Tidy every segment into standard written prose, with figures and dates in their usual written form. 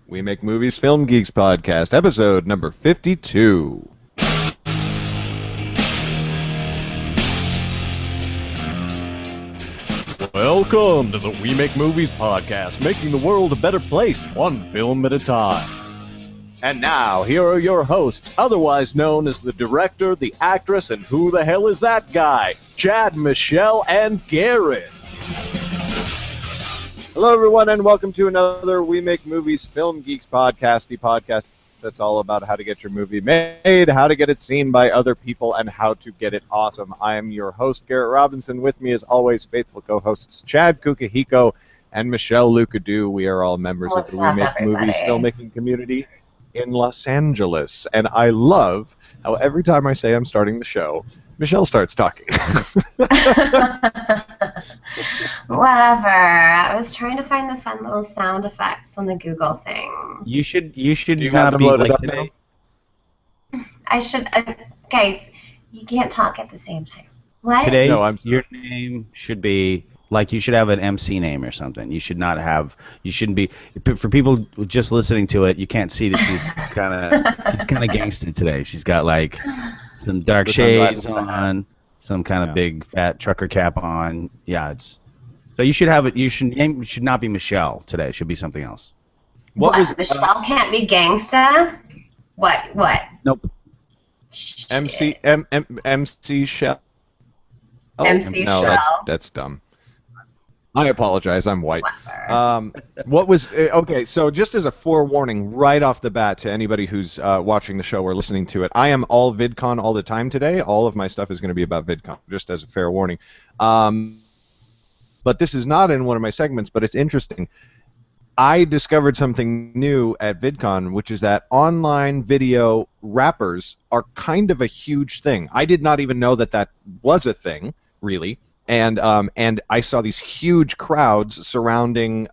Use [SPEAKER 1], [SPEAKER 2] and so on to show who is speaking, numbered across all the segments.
[SPEAKER 1] We Make Movies Film Geeks podcast, episode number 52. Welcome to the We Make Movies podcast, making the world a better place, one film at a time. And now, here are your hosts, otherwise known as the director, the actress, and who the hell is that guy? Chad, Michelle, and Garrett. Hello, everyone, and welcome to another We Make Movies Film Geeks podcast, the podcast that's all about how to get your movie made, how to get it seen by other people, and how to get it awesome. I am your host, Garrett Robinson. With me, as always, faithful co-hosts Chad Kukahiko and Michelle Lucadou. We are all members of the We Make Movies filmmaking community in Los Angeles. And I love how every time I say I'm starting the show, Michelle starts talking.
[SPEAKER 2] Whatever. I was trying to find the fun little sound effects on the Google thing.
[SPEAKER 3] You should not be like today.
[SPEAKER 2] I should. Guys, you can't talk at the same time. What?
[SPEAKER 3] Today,
[SPEAKER 1] No,
[SPEAKER 3] your name should be like you should have an MC name or something. You should not have. You shouldn't be. For people just listening to it, you can't see that she's kind of gangster today. She's got like some dark shades on, some kind of big fat trucker cap on. Yeah, it's. So you should have it. You should not be Michelle today. It should be something else.
[SPEAKER 2] What? Michelle can't be gangsta? What?
[SPEAKER 3] Nope.
[SPEAKER 1] MC Shell.
[SPEAKER 2] MC
[SPEAKER 1] No,
[SPEAKER 2] Shell.
[SPEAKER 1] that's dumb. I apologize. I'm white.
[SPEAKER 2] Whatever.
[SPEAKER 1] What was okay? So just as a forewarning, right off the bat, to anybody who's watching the show or listening to it, I am all VidCon all the time today. All of my stuff is going to be about VidCon, just as a fair warning. But this is not in one of my segments, but it's interesting. I discovered something new at VidCon, which is that online video rappers are kind of a huge thing. I did not even know that that was a thing, really. And I saw these huge crowds surrounding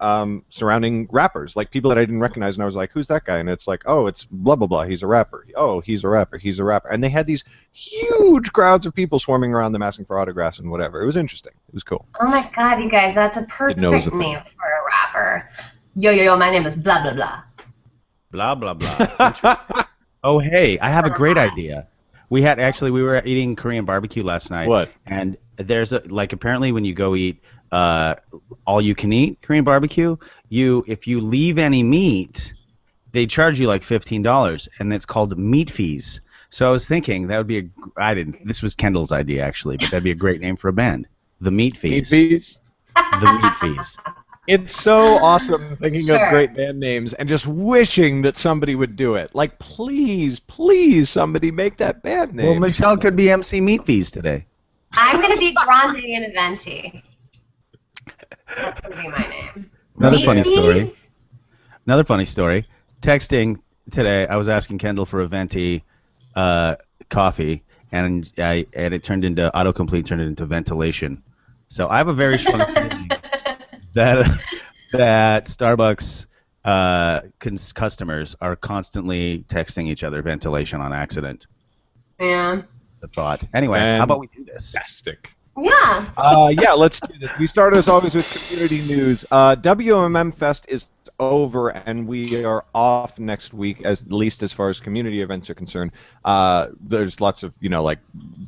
[SPEAKER 1] rappers, like people that I didn't recognize, and I was like, "Who's that guy?" And it's like, "Oh, it's blah blah blah. He's a rapper. Oh, he's a rapper. He's a rapper." And they had these huge crowds of people swarming around them, asking for autographs and whatever. It was interesting. It was cool.
[SPEAKER 2] Oh my God, you guys, that's a perfect name for a rapper. Yo, my name is blah blah blah.
[SPEAKER 3] Blah blah blah. Oh hey, I have a great idea. We were eating Korean barbecue last night.
[SPEAKER 1] What?
[SPEAKER 3] And there's apparently when you go eat all you can eat Korean barbecue, if you leave any meat, they charge you like $15, and it's called meat fees. So I was thinking that would be this was Kendall's idea actually, but that'd be a great name for a band. The Meat Fees.
[SPEAKER 1] Meat fees?
[SPEAKER 3] The Meat Fees.
[SPEAKER 1] It's so awesome thinking of great band names and just wishing that somebody would do it. Like, please, somebody make that band name.
[SPEAKER 3] Well, Michelle could be MC Meat Fees today.
[SPEAKER 2] I'm going to be Grande and Aventi. That's going to be my name.
[SPEAKER 3] Another funny story. Texting today, I was asking Kendall for a venti coffee, and it turned into autocomplete, turned it into ventilation. So I have a very strong feeling that Starbucks customers are constantly texting each other ventilation on accident.
[SPEAKER 2] Yeah.
[SPEAKER 3] The thought. Anyway, how about we do this?
[SPEAKER 1] Fantastic.
[SPEAKER 2] Yeah.
[SPEAKER 1] Yeah, let's do this. We start as always with community news. WMM Fest is over, and we are off next week, at least as far as community events are concerned. There's lots of, like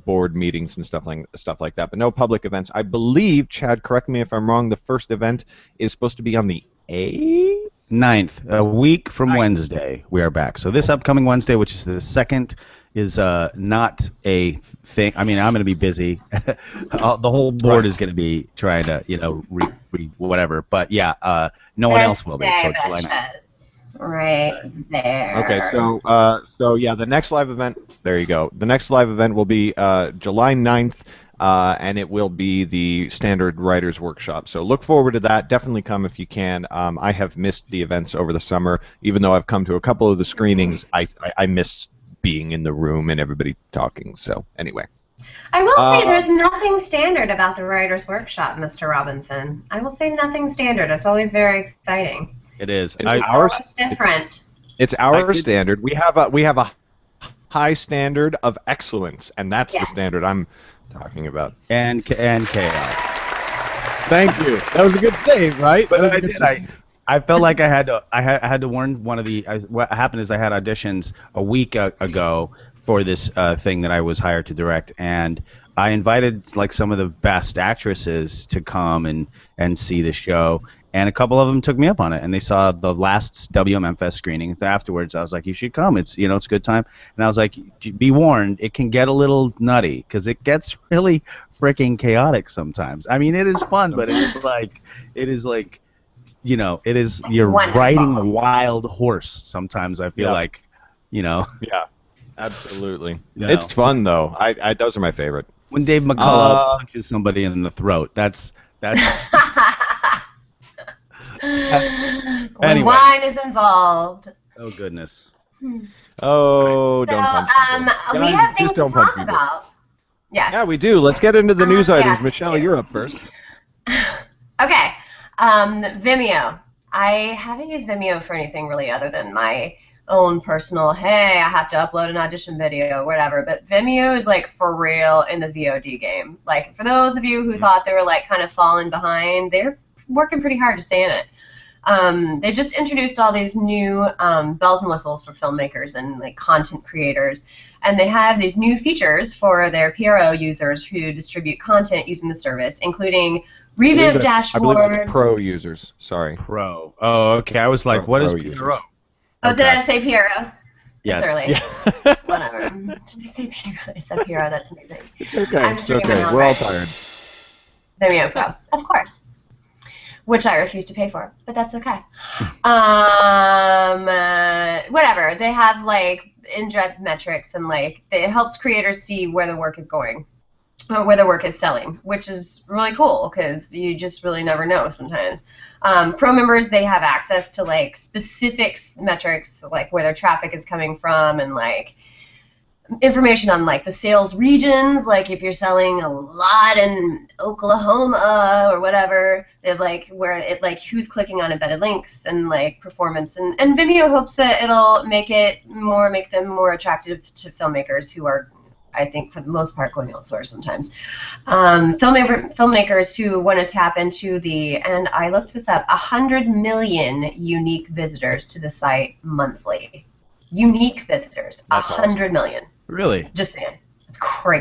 [SPEAKER 1] board meetings and stuff like that, but no public events. I believe, Chad, correct me if I'm wrong, the first event is supposed to be on the 8th?
[SPEAKER 3] 9th, a week from Wednesday, we are back. So this upcoming Wednesday, which is the 2nd, is not a thing. I mean, I'm going to be busy. The whole board is going to be trying to, whatever. But yeah, no one else will be. So July 9th.
[SPEAKER 2] Right there.
[SPEAKER 1] Okay, so yeah, the next live event. There you go. The next live event will be July 9th. And it will be the standard writers workshop. So look forward to that. Definitely come if you can. I have missed the events over the summer, even though I've come to a couple of the screenings. I miss being in the room and everybody talking. So anyway.
[SPEAKER 2] I will say there's nothing standard about the writers workshop, Mr. Robinson. I will say nothing standard. It's always very exciting.
[SPEAKER 3] It is.
[SPEAKER 2] It's different.
[SPEAKER 1] It's our standard. We have a high standard of excellence, and that's the standard I'm talking about.
[SPEAKER 3] And chaos.
[SPEAKER 1] Thank you. That was a good save, right?
[SPEAKER 3] But I felt like I had to warn one of the. What happened is I had auditions a week ago for this thing that I was hired to direct, and I invited like some of the best actresses to come and see the show, and a couple of them took me up on it, and they saw the last WMM Fest screening. Afterwards, I was like, "You should come. It's it's a good time." And I was like, "Be warned, it can get a little nutty because it gets really freaking chaotic sometimes. I mean, it is fun, but it is like it is you're
[SPEAKER 2] Wonderful.
[SPEAKER 3] riding a wild horse. Sometimes I feel like,
[SPEAKER 1] Yeah, absolutely.
[SPEAKER 3] You
[SPEAKER 1] It's
[SPEAKER 3] know.
[SPEAKER 1] fun though. I those are my favorite.
[SPEAKER 3] When Dave McCullough punches somebody in the throat, that's
[SPEAKER 2] When
[SPEAKER 1] Anyway.
[SPEAKER 2] wine is involved.
[SPEAKER 3] oh goodness.
[SPEAKER 1] Oh, don't punch people.
[SPEAKER 2] We
[SPEAKER 1] Guys,
[SPEAKER 2] have things
[SPEAKER 1] just
[SPEAKER 2] to
[SPEAKER 1] don't punch
[SPEAKER 2] talk
[SPEAKER 1] people.
[SPEAKER 2] about. Yes.
[SPEAKER 1] Yeah, we do. Let's get into the news items.
[SPEAKER 2] yeah,
[SPEAKER 1] Michelle,
[SPEAKER 2] me too.
[SPEAKER 1] you're up first.
[SPEAKER 2] Okay. Vimeo. I haven't used Vimeo for anything really other than my own personal, hey, I have to upload an audition video, whatever. But Vimeo is like for real in the VOD game. Like for those of you who thought they were like kind of falling behind, they're working pretty hard to stay in it. They just introduced all these new bells and whistles for filmmakers and like content creators, and they have these new features for their PRO users who distribute content using the service, including revamped
[SPEAKER 1] I believe
[SPEAKER 2] dashboard.
[SPEAKER 1] it's pro users. Sorry.
[SPEAKER 3] Pro. Oh, okay. I was like, what is
[SPEAKER 1] Pro
[SPEAKER 3] PRO?
[SPEAKER 1] users.
[SPEAKER 2] Oh, did I say PRO?
[SPEAKER 3] Yes.
[SPEAKER 2] It's early.
[SPEAKER 1] Yeah.
[SPEAKER 2] Whatever. Did I say PRO? I said PRO. That's amazing.
[SPEAKER 1] It's okay.
[SPEAKER 2] I'm
[SPEAKER 1] It's
[SPEAKER 2] doing
[SPEAKER 1] okay.
[SPEAKER 2] it all
[SPEAKER 1] We're all
[SPEAKER 2] right.
[SPEAKER 1] tired.
[SPEAKER 2] Vimeo Pro, of course, which I refuse to pay for, but that's okay. Whatever. They have like in-depth metrics and like it helps creators see where the work is going, or where the work is selling, which is really cool because you just really never know sometimes. Pro members, they have access to like specific metrics, like where their traffic is coming from, and like information on like the sales regions, like if you're selling a lot in Oklahoma or whatever, they have like where it like who's clicking on embedded links and like performance, and Vimeo hopes that it'll make them more attractive to filmmakers who are, I think for the most part, going elsewhere sometimes. Filmmakers who want to tap into and I looked this up, 100 million unique visitors to the site monthly. Unique visitors,
[SPEAKER 1] That's
[SPEAKER 2] 100 million.
[SPEAKER 3] Really?
[SPEAKER 2] Just saying, it's cray.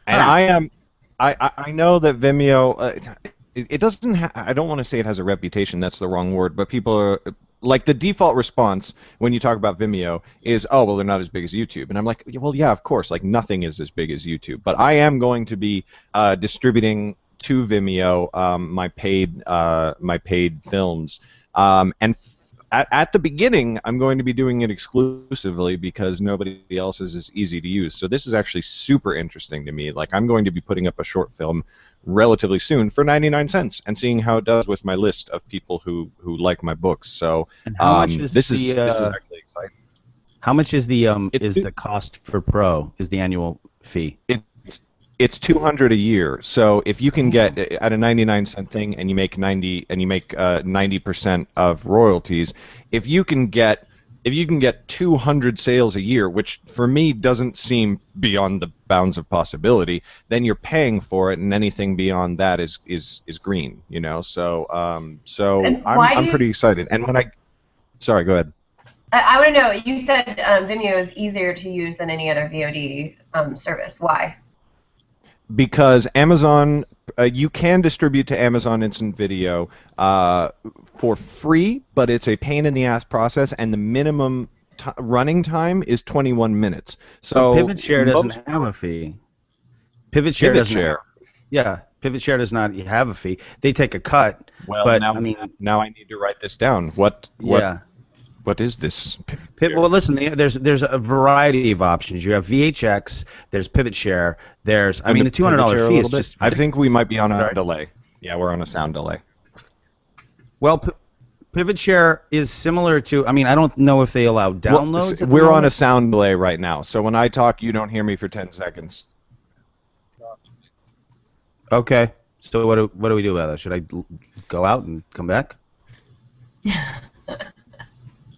[SPEAKER 1] And I know that Vimeo, it doesn't. I don't want to say it has a reputation. That's the wrong word. But people are like, the default response when you talk about Vimeo is, oh well, they're not as big as YouTube. And I'm like, well, yeah, of course. Like nothing is as big as YouTube. But I am going to be distributing to Vimeo my paid films, and at the beginning, I'm going to be doing it exclusively because nobody else is as easy to use. So this is actually super interesting to me. Like I'm going to be putting up a short film relatively soon for 99 cents and seeing how it does with my list of people who like my books. So
[SPEAKER 3] And how much is
[SPEAKER 1] this is actually exciting.
[SPEAKER 3] How much is the cost for Pro? Is the annual fee?
[SPEAKER 1] It's $200 a year. So if you can get at a 99-cent thing and you make 90% of royalties, if you can get 200 sales a year, which for me doesn't seem beyond the bounds of possibility, then you're paying for it, and anything beyond that is green, you know. So I'm pretty excited. And sorry, go ahead.
[SPEAKER 2] I want to know. You said Vimeo is easier to use than any other VOD service. Why?
[SPEAKER 1] Because Amazon, you can distribute to Amazon Instant Video for free, but it's a pain in the ass process, and the minimum running time is 21 minutes. So
[SPEAKER 3] PivotShare doesn't have a fee. PivotShare doesn't. Yeah, PivotShare does not have a fee. They take a cut.
[SPEAKER 1] Well,
[SPEAKER 3] but
[SPEAKER 1] now I need to write this down. What is this?
[SPEAKER 3] Well, listen, there's a variety of options. You have VHX, there's PivotShare, the $200 fee is just...
[SPEAKER 1] I think we might be on a delay. Yeah, we're on a sound delay.
[SPEAKER 3] Well, PivotShare is similar to... I don't know if they allow downloads.
[SPEAKER 1] We're on a sound delay right now, so when I talk, you don't hear me for 10 seconds.
[SPEAKER 3] Okay. So what do we do about that? Should I go out and come back?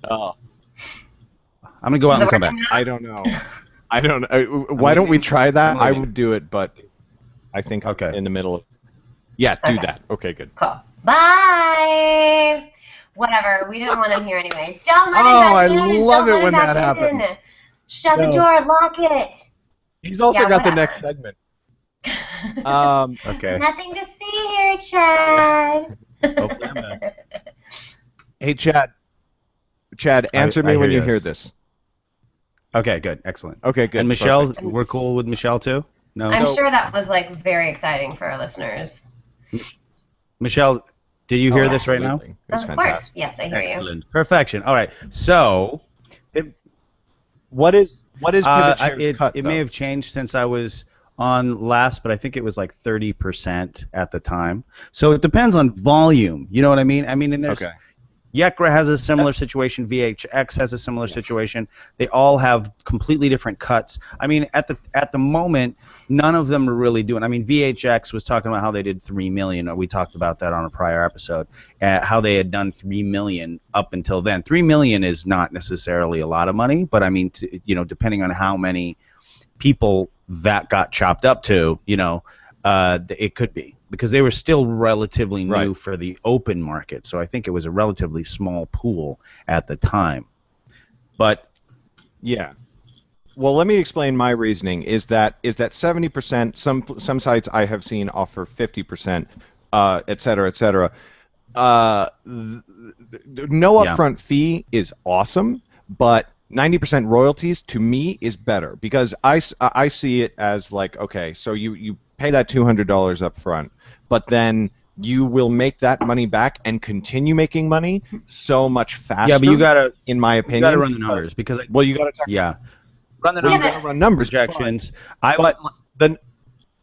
[SPEAKER 1] Oh.
[SPEAKER 3] I'm going to go out and come back.
[SPEAKER 1] I don't know. Why don't we try that? I would do it, but I think in the middle of... Yeah, do that. Okay, good.
[SPEAKER 2] Cool. Bye! Whatever. We didn't want him here anyway. Don't let him
[SPEAKER 1] Oh,
[SPEAKER 2] back
[SPEAKER 1] I
[SPEAKER 2] in.
[SPEAKER 1] love
[SPEAKER 2] Don't
[SPEAKER 1] it
[SPEAKER 2] let him
[SPEAKER 1] when
[SPEAKER 2] back
[SPEAKER 1] that
[SPEAKER 2] in.
[SPEAKER 1] happens.
[SPEAKER 2] Shut the
[SPEAKER 1] No.
[SPEAKER 2] door. Lock it.
[SPEAKER 1] He's also
[SPEAKER 2] Yeah,
[SPEAKER 1] got the
[SPEAKER 2] whatever.
[SPEAKER 1] next segment. Um,
[SPEAKER 3] Okay.
[SPEAKER 2] Nothing to see here, Chad.
[SPEAKER 3] Hopefully I'm back.
[SPEAKER 1] hey, Chad. Chad, answer
[SPEAKER 3] I
[SPEAKER 1] me when
[SPEAKER 3] hear
[SPEAKER 1] you
[SPEAKER 3] you.
[SPEAKER 1] hear this.
[SPEAKER 3] Okay, good, excellent.
[SPEAKER 1] Okay, good.
[SPEAKER 3] And Michelle,
[SPEAKER 1] perfect.
[SPEAKER 3] we're cool with Michelle too? No.
[SPEAKER 2] I'm
[SPEAKER 1] So-
[SPEAKER 2] sure that was like very exciting for our listeners.
[SPEAKER 3] Michelle, did you hear this right now?
[SPEAKER 1] Absolutely. It was
[SPEAKER 2] Of
[SPEAKER 1] fantastic.
[SPEAKER 2] course. Yes, I hear you.
[SPEAKER 3] Excellent. Perfection. All right. So,
[SPEAKER 1] What is Pivot Share's
[SPEAKER 3] it
[SPEAKER 1] cut,
[SPEAKER 3] may
[SPEAKER 1] though?
[SPEAKER 3] have changed since I was on last, but I think it was like 30% at the time. So it depends on volume. You know what I mean? I mean, and there's
[SPEAKER 1] Okay.
[SPEAKER 3] Yekra has a similar situation. VHX has a similar situation. They all have completely different cuts. I mean, at the moment, none of them are really doing. I mean, VHX was talking about how they did 3 million. Or we talked about that on a prior episode. How they had done 3 million up until then. 3 million is not necessarily a lot of money, but I mean, depending on how many people that got chopped up to, it could be, because they were still relatively new
[SPEAKER 1] Right.
[SPEAKER 3] for the open market. So I think it was a relatively small pool at the time. But
[SPEAKER 1] Yeah. Well, let me explain my reasoning. Is that 70%? Some sites I have seen offer 50%, et cetera, et cetera. No
[SPEAKER 3] Yeah.
[SPEAKER 1] upfront fee is awesome, but 90% royalties to me is better, because I see it as like, okay, so you pay that $200 up front, but then you will make that money back and continue making money so much faster.
[SPEAKER 3] yeah, but you gotta
[SPEAKER 1] in my opinion,
[SPEAKER 3] run the numbers, because
[SPEAKER 1] Well, you got to talk.
[SPEAKER 3] yeah, run the
[SPEAKER 1] Well, you
[SPEAKER 3] numbers,
[SPEAKER 1] got to run numbers,
[SPEAKER 3] projections.
[SPEAKER 1] but then,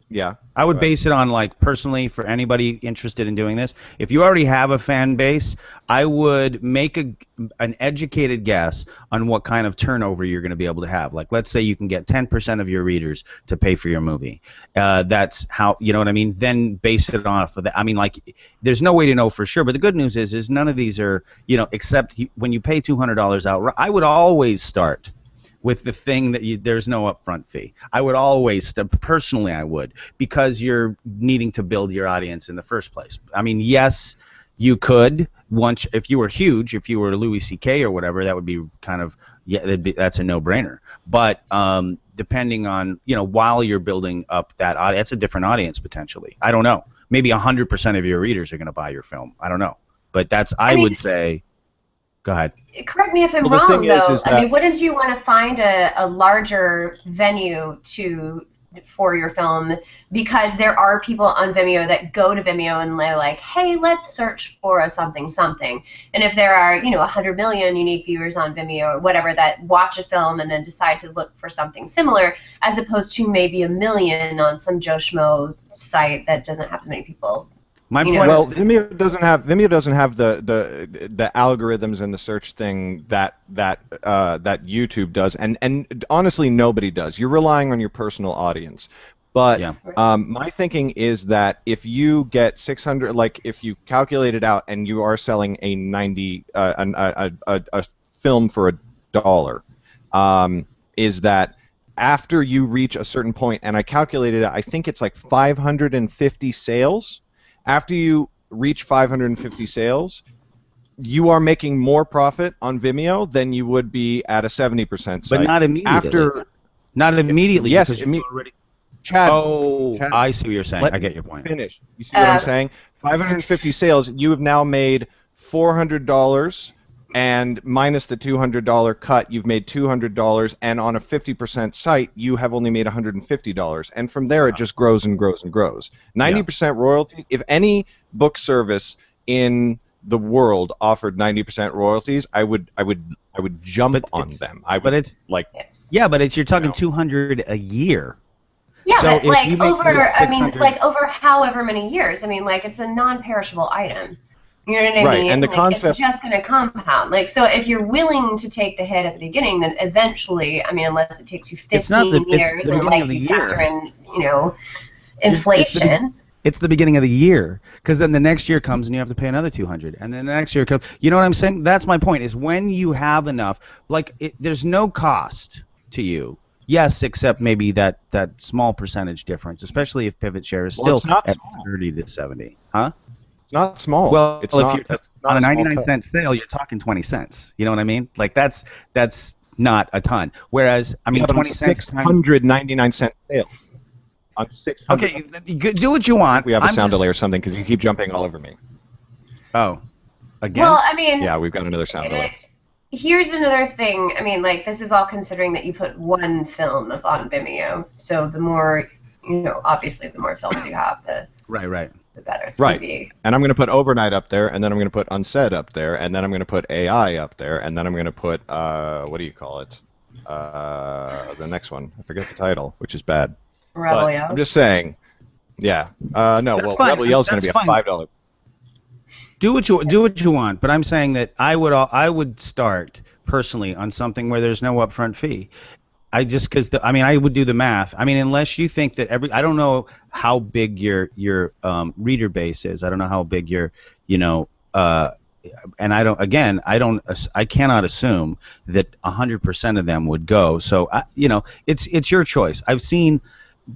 [SPEAKER 1] yeah.
[SPEAKER 3] I would
[SPEAKER 1] Go ahead.
[SPEAKER 3] base it on, like, personally, for anybody interested in doing this, if you already have a fan base, I would make an educated guess on what kind of turnover you're going to be able to have. Like, let's say you can get 10% of your readers to pay for your movie. That's how, you know what I mean? Then base it on for that. I mean, like, there's no way to know for sure, but the good news is none of these are, except when you pay $200 out, I would always start with the thing that there's no upfront fee. I would always, personally I would, because you're needing to build your audience in the first place. I mean, yes, you could, once, if you were huge, if you were Louis C.K. or whatever, that would be kind of, that's a no-brainer. But depending on, while you're building up that audience, that's a different audience potentially. I don't know. Maybe 100% of your readers are going to buy your film. I don't know. But I would say, go ahead.
[SPEAKER 2] Correct me if I'm
[SPEAKER 1] Well, the
[SPEAKER 2] wrong,
[SPEAKER 1] thing
[SPEAKER 2] though.
[SPEAKER 1] is
[SPEAKER 2] I
[SPEAKER 1] that-
[SPEAKER 2] mean, wouldn't you want to find a larger venue for your film? Because there are people on Vimeo that go to Vimeo and they're like, hey, let's search for a something. And if there are, 100 million unique viewers on Vimeo or whatever that watch a film and then decide to look for something similar, as opposed to maybe 1 million on some Joe Schmo site that doesn't have as many people.
[SPEAKER 3] My
[SPEAKER 2] You know,
[SPEAKER 3] point
[SPEAKER 1] Well,
[SPEAKER 3] is,
[SPEAKER 1] Vimeo doesn't have the algorithms and the search thing that YouTube does, and honestly nobody does. You're relying on your personal audience. But
[SPEAKER 3] Yeah.
[SPEAKER 1] my thinking is that if you get 600, like if you calculate it out and you are selling a film for $1, is that after you reach a certain point, and I calculated it, I think it's like 550 sales. After you reach 550 sales, you are making more profit on Vimeo than you would be at a 70% site.
[SPEAKER 3] but not immediately. Not immediately.
[SPEAKER 1] Yes,
[SPEAKER 3] because you've already.
[SPEAKER 1] Chad,
[SPEAKER 3] Chad, I see what you're saying.
[SPEAKER 1] let
[SPEAKER 3] I get your point.
[SPEAKER 1] finish. You see what I'm saying? 550 sales, you have now made $400, and minus the $200 cut, you've made $200, and on a 50% site, you have only made $150, and from there it just grows and grows and grows. 90% royalty. If any book service in the world offered 90% royalties, I would jump on them.
[SPEAKER 3] But it's
[SPEAKER 1] like,
[SPEAKER 2] Yes.
[SPEAKER 3] yeah, but you're talking 200 a year.
[SPEAKER 2] Yeah,
[SPEAKER 3] So
[SPEAKER 2] but
[SPEAKER 3] if
[SPEAKER 2] like
[SPEAKER 3] you make
[SPEAKER 2] over,
[SPEAKER 3] this
[SPEAKER 2] I mean,
[SPEAKER 3] 600
[SPEAKER 2] like over however many years. I mean, like it's a non-perishable item. You know what I
[SPEAKER 1] Right,
[SPEAKER 2] mean?
[SPEAKER 1] and the
[SPEAKER 2] like,
[SPEAKER 1] concept-
[SPEAKER 2] it's just going to compound. Like, so if you're willing to take the hit at the beginning, then eventually, I mean, unless it takes you 15
[SPEAKER 3] It's not the- it's
[SPEAKER 2] years
[SPEAKER 3] the
[SPEAKER 2] and
[SPEAKER 3] beginning
[SPEAKER 2] like
[SPEAKER 3] of the
[SPEAKER 2] you
[SPEAKER 3] year.
[SPEAKER 2] factor in, inflation.
[SPEAKER 3] It's the beginning of the year, because then the next year comes and you have to pay another 200, and then the next year comes. You know what I'm saying? That's my point. Is when you have enough, like there's no cost to you. Yes, except maybe that small percentage difference, especially if pivot share is
[SPEAKER 1] Well,
[SPEAKER 3] still
[SPEAKER 1] it's not
[SPEAKER 3] at
[SPEAKER 1] small.
[SPEAKER 3] 30 to 70. Huh?
[SPEAKER 1] It's not small.
[SPEAKER 3] Well,
[SPEAKER 1] It's
[SPEAKER 3] if
[SPEAKER 1] not.
[SPEAKER 3] you're
[SPEAKER 1] That's not
[SPEAKER 3] on a
[SPEAKER 1] a small
[SPEAKER 3] 99-cent sale, you're talking 20 cents. You know what I mean? Like that's not a ton. Whereas, I mean,
[SPEAKER 1] Yeah, but on
[SPEAKER 3] 20 cents times.
[SPEAKER 1] 699-cent sale. On 600.
[SPEAKER 3] Okay, do what you
[SPEAKER 1] I
[SPEAKER 3] want.
[SPEAKER 1] think we have a
[SPEAKER 3] I'm
[SPEAKER 1] sound delay or
[SPEAKER 3] just.
[SPEAKER 1] something because you keep jumping all over me.
[SPEAKER 3] Oh, again?
[SPEAKER 2] Well, I mean,
[SPEAKER 1] Yeah, we've got another sound delay.
[SPEAKER 2] here's another thing. I mean, like, this is all considering that you put one film up on Vimeo. So the more, obviously the more films you have,
[SPEAKER 3] Right.
[SPEAKER 2] the better it's
[SPEAKER 1] Right.
[SPEAKER 2] going to be.
[SPEAKER 1] And I'm going to put Overnight up there, and then I'm going to put Unsaid up there, and then I'm going to put AI up there, and then I'm going to put, what do you call it? The next one. I forget the title, which is bad.
[SPEAKER 2] Rebel
[SPEAKER 1] But
[SPEAKER 2] Yell.
[SPEAKER 1] I'm just saying. Yeah. No,
[SPEAKER 3] That's
[SPEAKER 1] well,
[SPEAKER 3] fine.
[SPEAKER 1] Rebel Yell's going to be
[SPEAKER 3] That's
[SPEAKER 1] a
[SPEAKER 3] fine.
[SPEAKER 1] $5.
[SPEAKER 3] Do what you want, but I'm saying that I would start personally on something where there's no upfront fee. I would do the math. I mean, unless you think that I don't know how big your reader base is. I don't know how big your and I cannot assume that 100% of them would go. So it's your choice. I've seen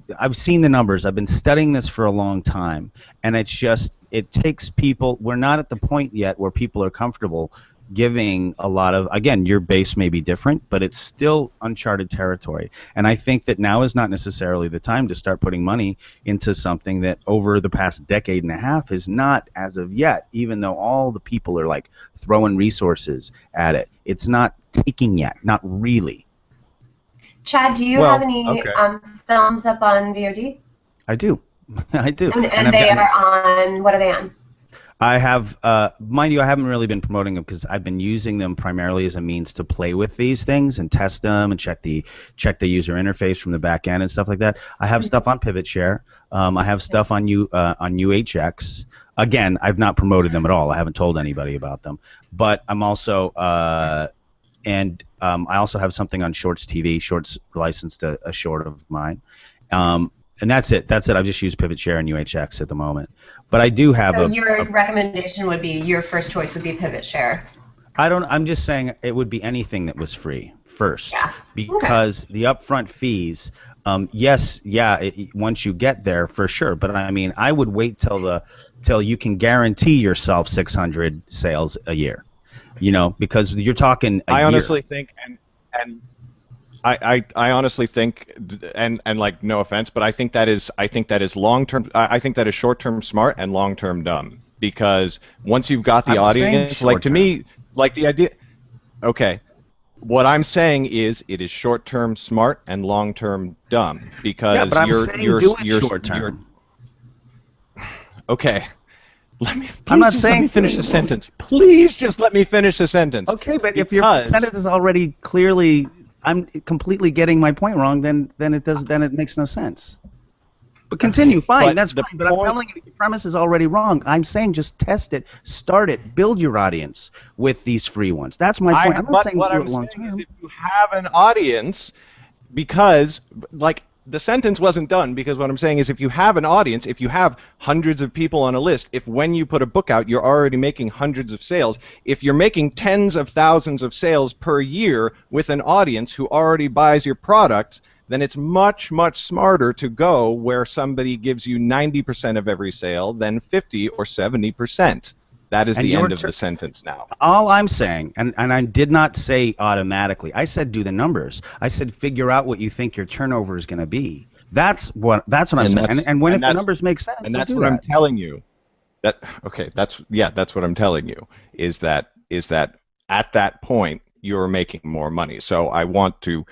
[SPEAKER 3] the numbers. I've been studying this for a long time, and it takes people. We're not at the point yet where people are comfortable giving a lot of. Again, your base may be different, but it's still uncharted territory. And I think that now is not necessarily the time to start putting money into something that over the past decade and a half is not as of yet. Even though all the people are like throwing resources at it, it's not taking yet. Not really.
[SPEAKER 2] Chad, do you have any films up on VOD?
[SPEAKER 3] I do. I do.
[SPEAKER 2] And they are on, what are they on?
[SPEAKER 3] I have, mind you, I haven't really been promoting them because I've been using them primarily as a means to play with these things and test them and check the user interface from the back end and stuff like that. I have stuff on PivotShare. I have stuff on UHX. Again, I've not promoted them at all. I haven't told anybody about them. But I'm also, I also have something on Shorts TV. Shorts licensed a short of mine. And that's it. I've just used PivotShare and UHX at the moment. But I do have
[SPEAKER 2] your recommendation would be, your first choice would be PivotShare.
[SPEAKER 3] I'm just saying it would be anything that was free first.
[SPEAKER 2] Yeah.
[SPEAKER 3] Because the upfront fees, once you get there, for sure. But I mean, I would wait till you can guarantee yourself 600 sales a year. Because you're talking a year.
[SPEAKER 1] Honestly think, and I honestly think, and like, no offense, but I think that is long term. I think that is short term smart and long term dumb, because once you've got the audience, like, to me, like, the idea. Okay, what I'm saying is it is short term smart and long term dumb, because
[SPEAKER 3] yeah, but I'm saying do it short term.
[SPEAKER 1] Okay. Let me finish the sentence. Please just let me finish the sentence.
[SPEAKER 3] Okay, but if your sentence is already clearly, I'm completely getting my point wrong, then it makes no sense. But continue, fine, that's fine. But I'm telling you, your premise is already wrong. I'm saying just test it, start it, build your audience with these free ones. That's my point. I'm not saying do it long term.
[SPEAKER 1] If you have an audience, because, like, the sentence wasn't done, because what I'm saying is, if you have an audience, if you have hundreds of people on a list, if when you put a book out you're already making hundreds of sales, if you're making tens of thousands of sales per year with an audience who already buys your product, then it's much, much smarter to go where somebody gives you 90% of every sale than 50 or 70%. That is the end of the sentence now.
[SPEAKER 3] All I'm saying, and I did not say automatically, I said do the numbers. I said figure out what you think your turnover is going to be. That's what I'm saying. And when the numbers make sense,
[SPEAKER 1] and that's what I'm telling you. That's what I'm telling you, is that at that point you're making more money. So I want to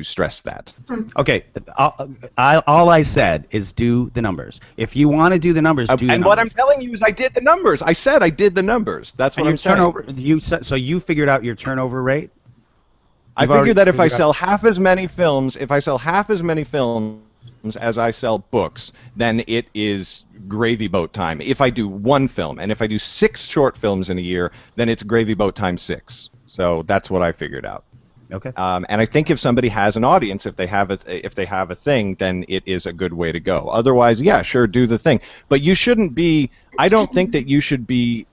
[SPEAKER 1] stress that.
[SPEAKER 3] Okay, all I said is do the numbers. If you want to do the numbers, do the numbers.
[SPEAKER 1] And what I'm telling you is I did the numbers. I said I did the numbers. That's what I'm saying.
[SPEAKER 3] So you figured out your turnover rate?
[SPEAKER 1] I figured that if I sell half as many films, as I sell books, then it is gravy boat time. If I do one film, and if I do 6 short films in a year, then it's gravy boat times 6. So that's what I figured out.
[SPEAKER 3] Okay.
[SPEAKER 1] And I think if somebody has an audience, if they have a thing, then it is a good way to go. Otherwise, yeah, sure, do the thing. But you shouldn't be. I don't think that you should be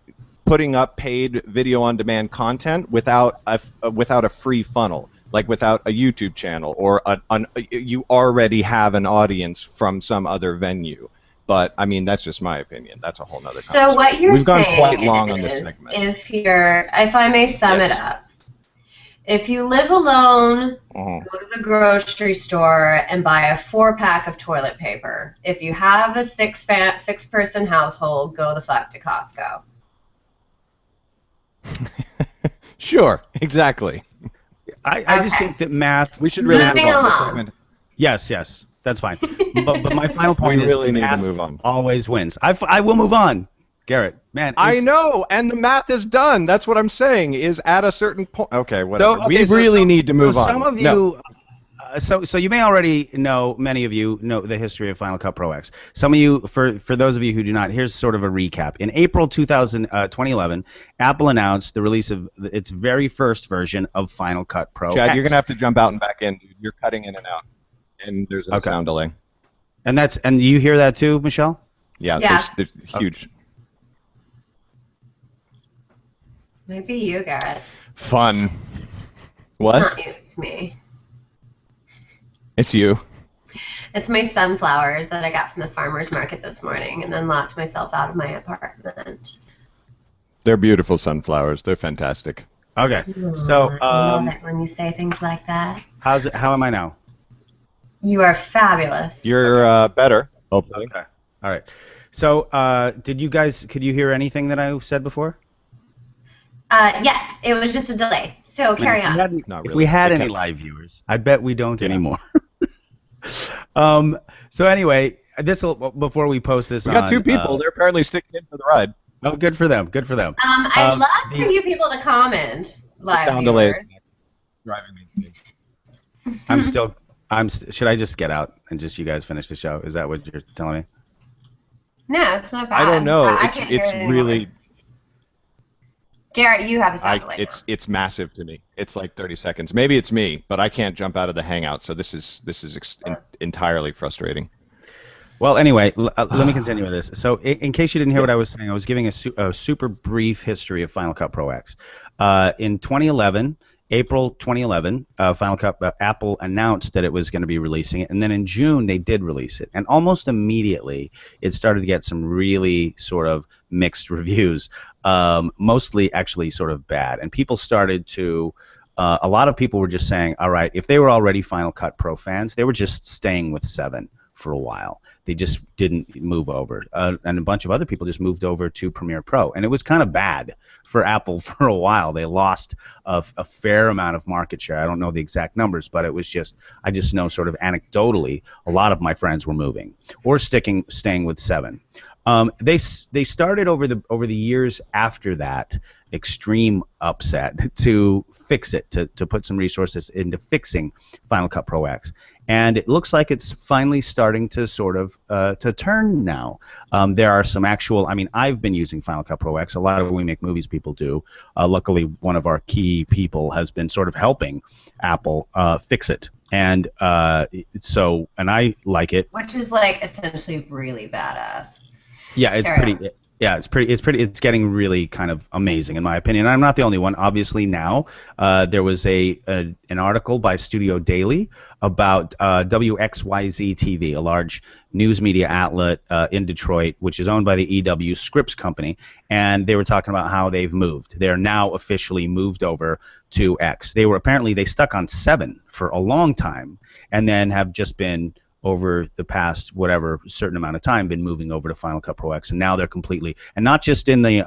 [SPEAKER 1] putting up paid video on demand content without a free funnel, like without a YouTube channel, or you already have an audience from some other venue. But I mean, that's just my opinion. That's a whole nother conversation.
[SPEAKER 2] So what you're
[SPEAKER 1] We've gone
[SPEAKER 2] saying
[SPEAKER 1] quite long on this
[SPEAKER 2] is,
[SPEAKER 1] segment.
[SPEAKER 2] if I may sum it up, if you live alone, go to the grocery store and buy a 4-pack of toilet paper. If you have a 6-person household, go the fuck to Costco.
[SPEAKER 1] Sure, exactly.
[SPEAKER 3] I just think that math.
[SPEAKER 1] We should really
[SPEAKER 2] Moving
[SPEAKER 1] move on this
[SPEAKER 2] along.
[SPEAKER 1] segment.
[SPEAKER 3] Yes, that's fine. But my final point is
[SPEAKER 1] really need to
[SPEAKER 3] math
[SPEAKER 1] move on.
[SPEAKER 3] always wins. I will move on, Garrett. Man,
[SPEAKER 1] I know, and the math is done. That's what I'm saying. Is at a certain point. Okay, whatever.
[SPEAKER 3] So,
[SPEAKER 1] We really need to move on.
[SPEAKER 3] Some of you.
[SPEAKER 1] No.
[SPEAKER 3] So you may already know, many of you know the history of Final Cut Pro X. Some of you, for those of you who do not, here's sort of a recap. In April 2011, Apple announced the release of its very first version of Final Cut Pro
[SPEAKER 1] Chad,
[SPEAKER 3] X.
[SPEAKER 1] you're going to have to jump out and back in. Dude. You're cutting in and out, and there's a sound delay.
[SPEAKER 3] And you hear that too, Michelle?
[SPEAKER 1] Yeah. There's huge.
[SPEAKER 2] Maybe you, Garrett.
[SPEAKER 1] Fun. What?
[SPEAKER 2] It's not you, it's me.
[SPEAKER 1] It's you.
[SPEAKER 2] It's my sunflowers that I got from the farmer's market this morning and then locked myself out of my apartment.
[SPEAKER 1] They're beautiful sunflowers. They're fantastic.
[SPEAKER 3] Okay. So
[SPEAKER 2] I love it when you say things like that.
[SPEAKER 3] how am I now?
[SPEAKER 2] You are fabulous.
[SPEAKER 1] You're better, hopefully.
[SPEAKER 3] Okay. All right. So could you hear anything that I said before?
[SPEAKER 2] Yes, it was just a delay. So carry on.
[SPEAKER 3] If we had any live viewers, I bet we don't anymore. So anyway, before we post this,
[SPEAKER 1] we got 2 people. They're apparently sticking in for the ride.
[SPEAKER 3] Oh, good for them. Good for them.
[SPEAKER 2] I'd love for you people to comment live.
[SPEAKER 1] Sound delays driving me.
[SPEAKER 3] Should I just get out and just you guys finish the show? Is that what you're telling me?
[SPEAKER 2] No, it's not bad.
[SPEAKER 1] I don't know.
[SPEAKER 2] I can't hear it anymore.
[SPEAKER 1] Really.
[SPEAKER 2] Garrett, you have a sound delay.
[SPEAKER 1] It's massive to me. It's like 30 seconds. Maybe it's me, but I can't jump out of the Hangout, so this is entirely frustrating.
[SPEAKER 3] Well, anyway, let me continue with this. So, in case you didn't hear what I was saying, I was giving a super brief history of Final Cut Pro X. In 2011, April 2011, Final Cut Apple announced that it was going to be releasing it, and then in June they did release it, and almost immediately it started to get some really sort of mixed reviews, mostly actually sort of bad, and people started to. A lot of people were just saying, all right, if they were already Final Cut Pro fans, they were just staying with 7 for a while. They just didn't move over. And a bunch of other people just moved over to Premiere Pro. And it was kind of bad for Apple for a while. They lost a fair amount of market share. I don't know the exact numbers, but it was just, I just know sort of anecdotally, a lot of my friends were moving or staying with 7. They started over the years after that extreme upset to fix it, to put some resources into fixing Final Cut Pro X. And it looks like it's finally starting to sort of to turn now. There are some actual, I mean, I've been using Final Cut Pro X. A lot of We Make Movies people do. Luckily, one of our key people has been sort of helping Apple fix it. And and I like it.
[SPEAKER 2] Which is like essentially really badass.
[SPEAKER 3] Yeah, it's pretty. Yeah, it's getting really kind of amazing in my opinion. I'm not the only one. Obviously now, there was an article by Studio Daily about WXYZ TV, a large news media outlet in Detroit, which is owned by the EW Scripps company, and they were talking about how they've moved. They're now officially moved over to X. They stuck on 7 for a long time, and then have just been over the past whatever certain amount of time been moving over to Final Cut Pro X, and now they're completely, and not just in the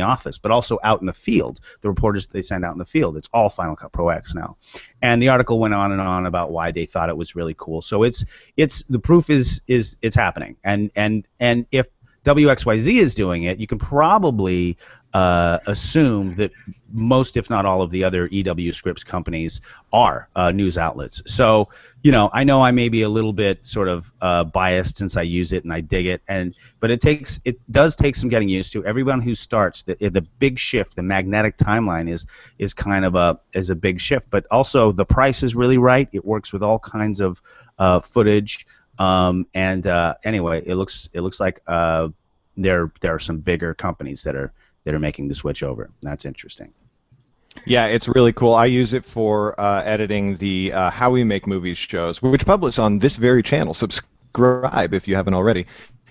[SPEAKER 3] office, but also out in the field. The reporters they send out in the field, it's all Final Cut Pro X now. And the article went on and on about why they thought it was really cool. So it's the proof is it's happening, and if WXYZ is doing it, you can probably assume that most, if not all, of the other EW Scripps companies are news outlets. So, I know I may be a little bit sort of biased since I use it and I dig it, but it does take some getting used to. Everyone who starts the big shift, the magnetic timeline is kind of a big shift, but also the price is really right. It works with all kinds of footage. Anyway, it looks like there are some bigger companies that are making the switch over. That's interesting.
[SPEAKER 1] Yeah, it's really cool. I use it for editing the How We Make Movies shows, which publish on this very channel. Subscribe if you haven't already.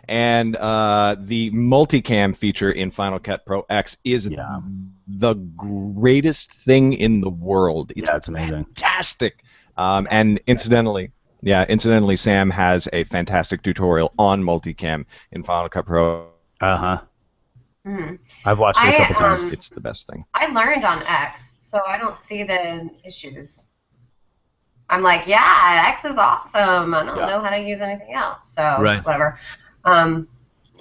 [SPEAKER 1] And the multicam feature in Final Cut Pro X is the greatest thing in the world.
[SPEAKER 3] It's amazing.
[SPEAKER 1] Fantastic. And incidentally, Sam has a fantastic tutorial on multicam in Final Cut Pro.
[SPEAKER 3] I've watched it a couple times.
[SPEAKER 1] It's the best thing.
[SPEAKER 2] I learned on X, so I don't see the issues. I'm like, yeah, X is awesome. I don't know how to use anything else, so whatever.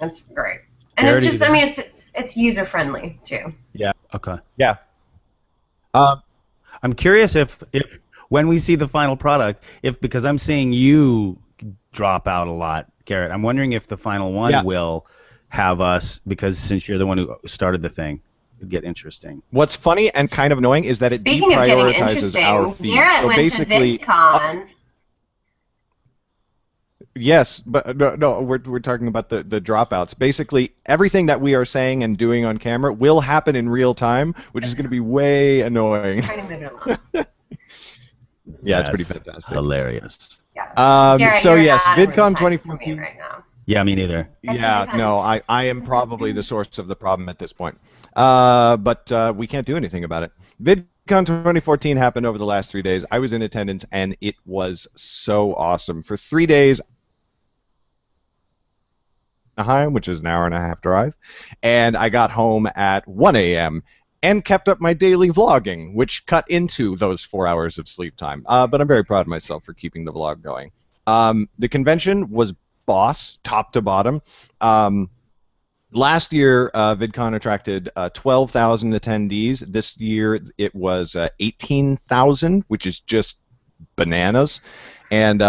[SPEAKER 2] It's great, and it's just, I mean, it's user friendly too.
[SPEAKER 1] Yeah.
[SPEAKER 3] Okay.
[SPEAKER 1] Yeah.
[SPEAKER 3] I'm curious if when we see the final product, because I'm seeing you drop out a lot, Garrett, I'm wondering if the final one will have us, because since you're the one who started the thing, it'd get interesting.
[SPEAKER 1] What's funny and kind of annoying is that it
[SPEAKER 2] Speaking of getting
[SPEAKER 1] deprioritizes
[SPEAKER 2] interesting,
[SPEAKER 1] our feed.
[SPEAKER 2] Garrett
[SPEAKER 1] So
[SPEAKER 2] went
[SPEAKER 1] basically,
[SPEAKER 2] to VidCon.
[SPEAKER 1] Yes, but no, we're talking about the dropouts. Basically, everything that we are saying and doing on camera will happen in real time, which is going to be way annoying.
[SPEAKER 2] Trying to move it along.
[SPEAKER 1] Yeah, it's pretty fantastic.
[SPEAKER 3] Hilarious.
[SPEAKER 2] Yeah. Garrett,
[SPEAKER 1] So
[SPEAKER 2] you're
[SPEAKER 1] yes,
[SPEAKER 2] not in
[SPEAKER 1] VidCon
[SPEAKER 2] real time
[SPEAKER 1] 2014.
[SPEAKER 2] for me right now.
[SPEAKER 3] Yeah, me neither.
[SPEAKER 1] Yeah, no, I am probably the source of the problem at this point. But we can't do anything about it. VidCon 2014 happened over the last 3 days. I was in attendance, and it was so awesome. For 3 days, Anaheim, which is an hour and a half drive, and I got home at 1 a.m. and kept up my daily vlogging, which cut into those 4 hours of sleep time. But I'm very proud of myself for keeping the vlog going. The convention was boss, top to bottom. Last year, VidCon attracted 12,000 attendees. This year, it was 18,000, which is just bananas. And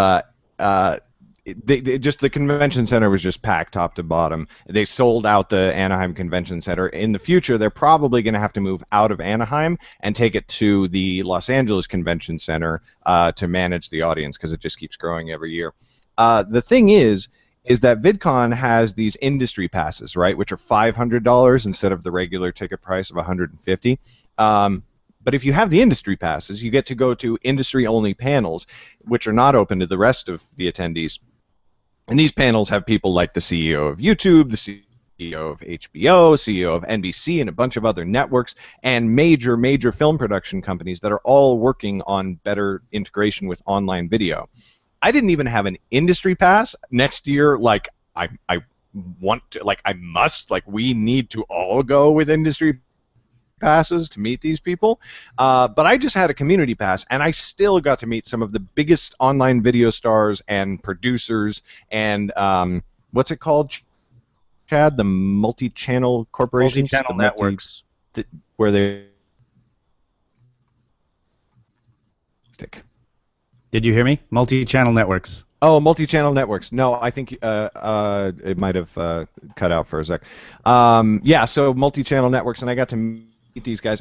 [SPEAKER 1] just the convention center was just packed top to bottom. They sold out the Anaheim Convention Center. In the future, they're probably going to have to move out of Anaheim and take it to the Los Angeles Convention Center to manage the audience, because it just keeps growing every year. The thing is that VidCon has these industry passes, right, which are $500 instead of the regular ticket price of $150. But if you have the industry passes, you get to go to industry-only panels, which are not open to the rest of the attendees. And these panels have people like the CEO of YouTube, the CEO of HBO, CEO of NBC, and a bunch of other networks, and major film production companies that are all working on better integration with online video. I didn't even have an industry pass. Next year, like, I want to, like, I must, like, we need to all go with industry passes to meet these people. But I just had a community pass, and I still got to meet some of the biggest online video stars and producers and, what's it called, Chad? The multi-channel corporations?
[SPEAKER 3] Multi-channel networks.
[SPEAKER 1] Where they...
[SPEAKER 3] Did you hear me? Multi-channel networks.
[SPEAKER 1] Oh, multi-channel networks. No, I think it might have cut out for a sec. Yeah, so multi-channel networks, and I got to meet these guys.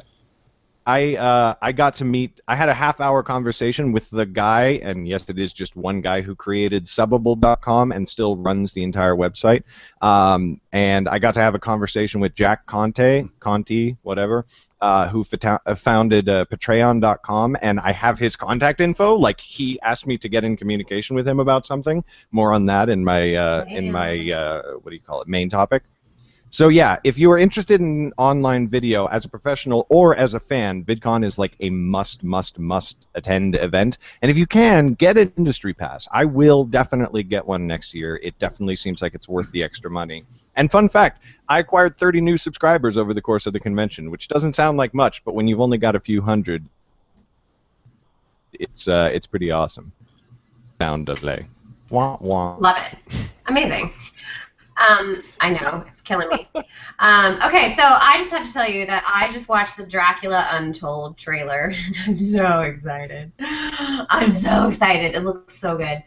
[SPEAKER 1] I got to meet. I had a half-hour conversation with the guy, and yes, it is just one guy who created Subbable.com and still runs the entire website. And I got to have a conversation with Jack Conti, whatever, who founded Patreon.com, and I have his contact info. Like, he asked me to get in communication with him about something. More on that in my what do you call it, main topic. So yeah, if you are interested in online video as a professional or as a fan, VidCon is like a must attend event. And if you can, get an industry pass. I will definitely get one next year. It definitely seems like it's worth the extra money. And fun fact, I acquired 30 new subscribers over the course of the convention, which doesn't sound like much, but when you've only got a few hundred, it's pretty awesome. Sound of lay. Wah, wah.
[SPEAKER 2] Love it. Amazing. I know, it's killing me. Okay, so I just have to tell you that I just watched the Dracula Untold trailer. I'm so excited. I'm so excited. It looks so good.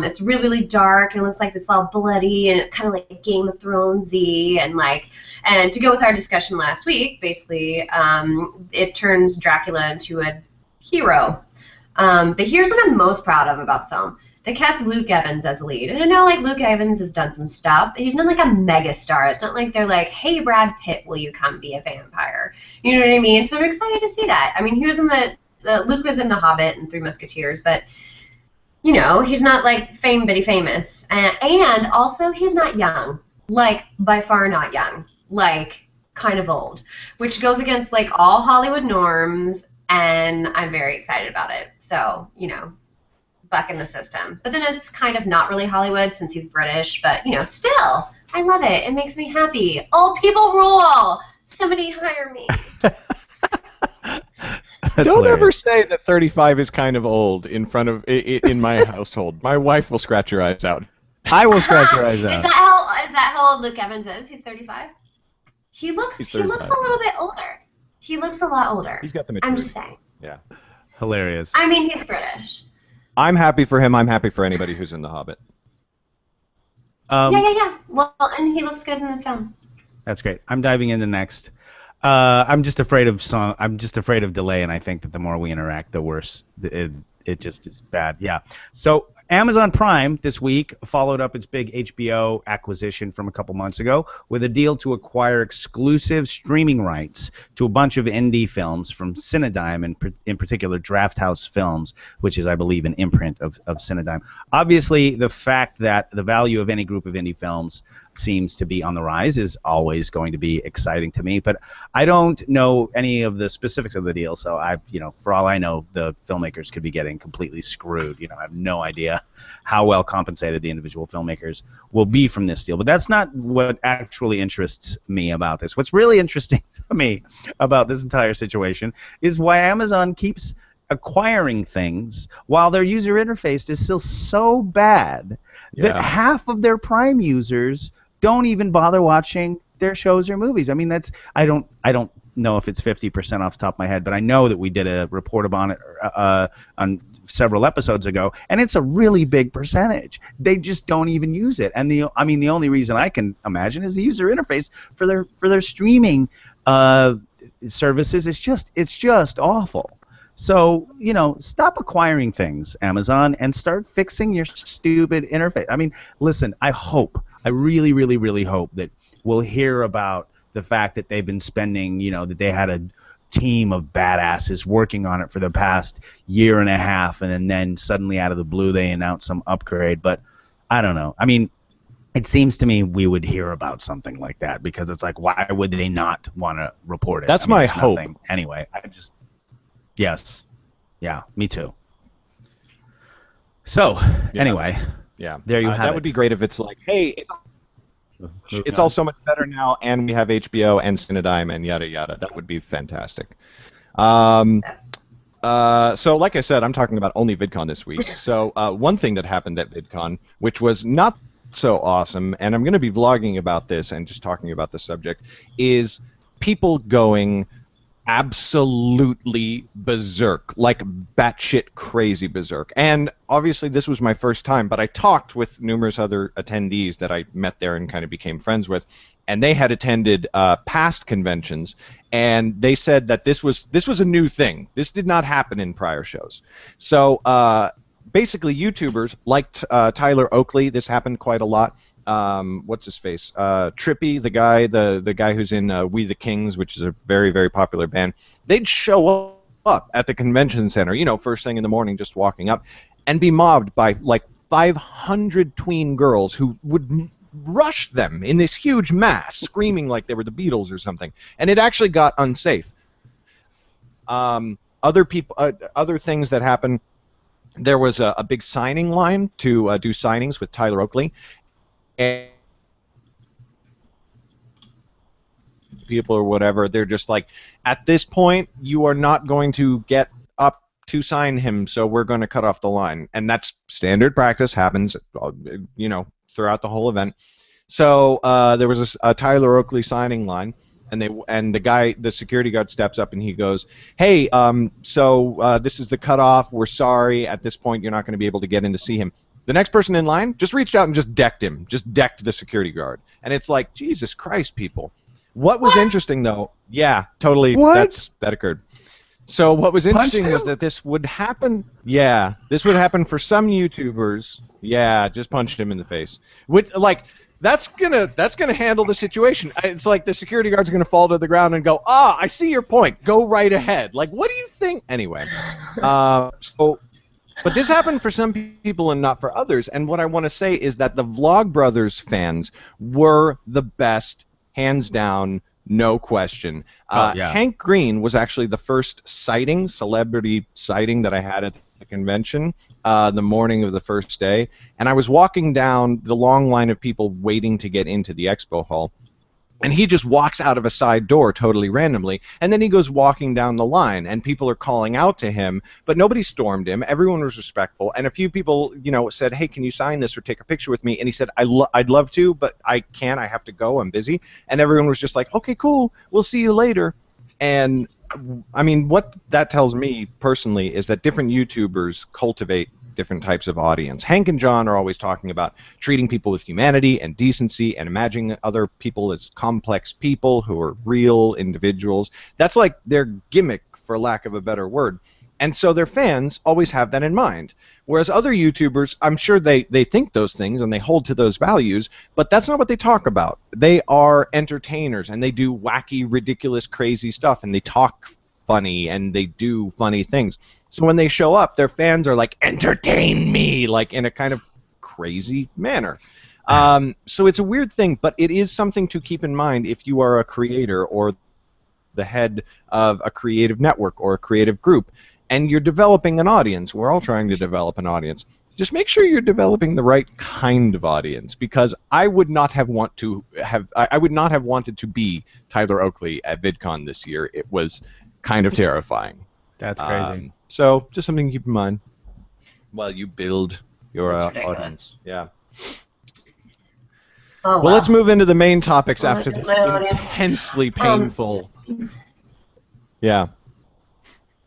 [SPEAKER 2] It's really, really dark, and it looks like it's all bloody, and it's kind of like Game of Thrones-y, and to go with our discussion last week, basically, it turns Dracula into a hero. But here's what I'm most proud of about the film. They cast Luke Evans as the lead. And I know, like, Luke Evans has done some stuff, but he's not like a mega star. It's not like they're like, hey, Brad Pitt, will you come be a vampire? You know what I mean? So I'm excited to see that. I mean, he was in Luke was in The Hobbit and Three Musketeers, but, you know, he's not like bitty famous, and also he's not young, like by far not young, like kind of old, which goes against like all Hollywood norms, and I'm very excited about it. So, you know, buck in the system. But then it's kind of not really Hollywood since he's British, but you know, still, I love it. It makes me happy. Old people rule. Somebody hire me.
[SPEAKER 1] Don't ever say that 35 is kind of old in front of in my household. My wife will scratch her eyes out.
[SPEAKER 3] I will scratch your eyes out.
[SPEAKER 2] Is that how old Luke Evans is? He's 35? He looks a little bit older. He looks a lot older.
[SPEAKER 1] He's got the maturity.
[SPEAKER 2] I'm just saying.
[SPEAKER 1] Yeah.
[SPEAKER 3] Hilarious.
[SPEAKER 2] I mean, he's British.
[SPEAKER 1] I'm happy for him. I'm happy for anybody who's in The Hobbit.
[SPEAKER 2] Yeah. Well, and he looks good in the film.
[SPEAKER 3] That's great. I'm diving into next. I'm just afraid of delay, and I think that the more we interact, the worse it just is bad. Yeah. So Amazon Prime this week followed up its big HBO acquisition from a couple months ago with a deal to acquire exclusive streaming rights to a bunch of indie films from Cinedigm, in particular Draft House Films, which is, I believe, an imprint of Cinedigm. Obviously, the fact that the value of any group of indie films seems to be on the rise is always going to be exciting to me, but I don't know any of the specifics of the deal, so for all I know, the filmmakers could be getting completely screwed. I have no idea how well compensated the individual filmmakers will be from this deal, but that's not what actually interests me about this. What's really interesting to me about this entire situation is why Amazon keeps acquiring things while their user interface is still so bad that half of their Prime users don't even bother watching their shows or movies. I mean, I don't know if it's 50% off the top of my head, but I know that we did a report on it on several episodes ago, and it's a really big percentage. They just don't even use it, and the only reason I can imagine is the user interface for their streaming services. It's just awful. So, stop acquiring things, Amazon, and start fixing your stupid interface. I mean, listen, I really, really, really hope that we'll hear about the fact that they've been spending, that they had a team of badasses working on it for the past year and a half, and then suddenly out of the blue they announced some upgrade. But I don't know. I mean, it seems to me we would hear about something like that because it's like, why would they not want to report it?
[SPEAKER 1] That's my hope.
[SPEAKER 3] Anyway, yes. Yeah, me too. So, anyway, there you have it.
[SPEAKER 1] That would be great if it's like, hey, it's all so much better now, and we have HBO and Cinedigm and yada yada. That would be fantastic. So, like I said, I'm talking about only VidCon this week. So, one thing that happened at VidCon, which was not so awesome, and I'm going to be vlogging about this and just talking about the subject, is people going absolutely berserk, like batshit crazy berserk. And obviously this was my first time, but I talked with numerous other attendees that I met there and kind of became friends with, and they had attended past conventions, and they said that this was a new thing. This did not happen in prior shows. So basically YouTubers like Tyler Oakley, this happened quite a lot. What's his face? Trippy, the guy who's in We the Kings, which is a very, very popular band. They'd show up at the convention center, first thing in the morning, just walking up, and be mobbed by like 500 tween girls who would rush them in this huge mass, screaming like they were the Beatles or something. And it actually got unsafe. Other things that happened. There was a big signing line to do signings with Tyler Oakley. And people or whatever, they're just like, at this point, you are not going to get up to sign him, so we're going to cut off the line. And that's standard practice, happens, throughout the whole event. So there was a Tyler Oakley signing line, and the security guard steps up and he goes, "Hey, so this is the cutoff. We're sorry. At this point, you're not going to be able to get in to see him." The next person in line just reached out and just decked him, just decked the security guard. And it's like, Jesus Christ, people. What was interesting, though, yeah, totally, that occurred. So what was interesting was that this would happen, this would happen for some YouTubers. Yeah, just punched him in the face. That's gonna handle the situation. It's like the security guard's gonna fall to the ground and go, I see your point. Go right ahead. Like, what do you think? Anyway, so But this happened for some people and not for others. And what I want to say is that the Vlogbrothers fans were the best, hands down, no question.
[SPEAKER 3] Oh, yeah.
[SPEAKER 1] Hank Green was actually the first sighting, celebrity sighting that I had at the convention the morning of the first day. And I was walking down the long line of people waiting to get into the expo hall. And he just walks out of a side door totally randomly, and then he goes walking down the line, and people are calling out to him, but nobody stormed him. Everyone was respectful, and a few people, said, "Hey, can you sign this or take a picture with me?" And he said, "I'd love to, but I can't. I have to go. I'm busy." And everyone was just like, "Okay, cool. We'll see you later." And I mean, what that tells me personally is that different YouTubers cultivate different types of audience. Hank and John are always talking about treating people with humanity and decency and imagining other people as complex people who are real individuals. That's like their gimmick, for lack of a better word. And so their fans always have that in mind. Whereas other YouTubers, I'm sure they think those things and they hold to those values, but that's not what they talk about. They are entertainers, and they do wacky, ridiculous, crazy stuff, and they talk funny, and they do funny things. So when they show up, their fans are like, "Entertain me," like in a kind of crazy manner. So it's a weird thing, but it is something to keep in mind if you are a creator or the head of a creative network or a creative group, and you're developing an audience. We're all trying to develop an audience. Just make sure you're developing the right kind of audience, because I would not have wanted to be Tyler Oakley at VidCon this year. It was kind of terrifying.
[SPEAKER 3] That's crazy.
[SPEAKER 1] So just something to keep in mind while you build your
[SPEAKER 2] That's ridiculous.
[SPEAKER 1] audience. Yeah.
[SPEAKER 2] Oh,
[SPEAKER 1] Well, let's move into the main topics
[SPEAKER 2] Well,
[SPEAKER 1] after
[SPEAKER 2] look at
[SPEAKER 1] this
[SPEAKER 2] my audience.
[SPEAKER 1] intensely painful. Yeah.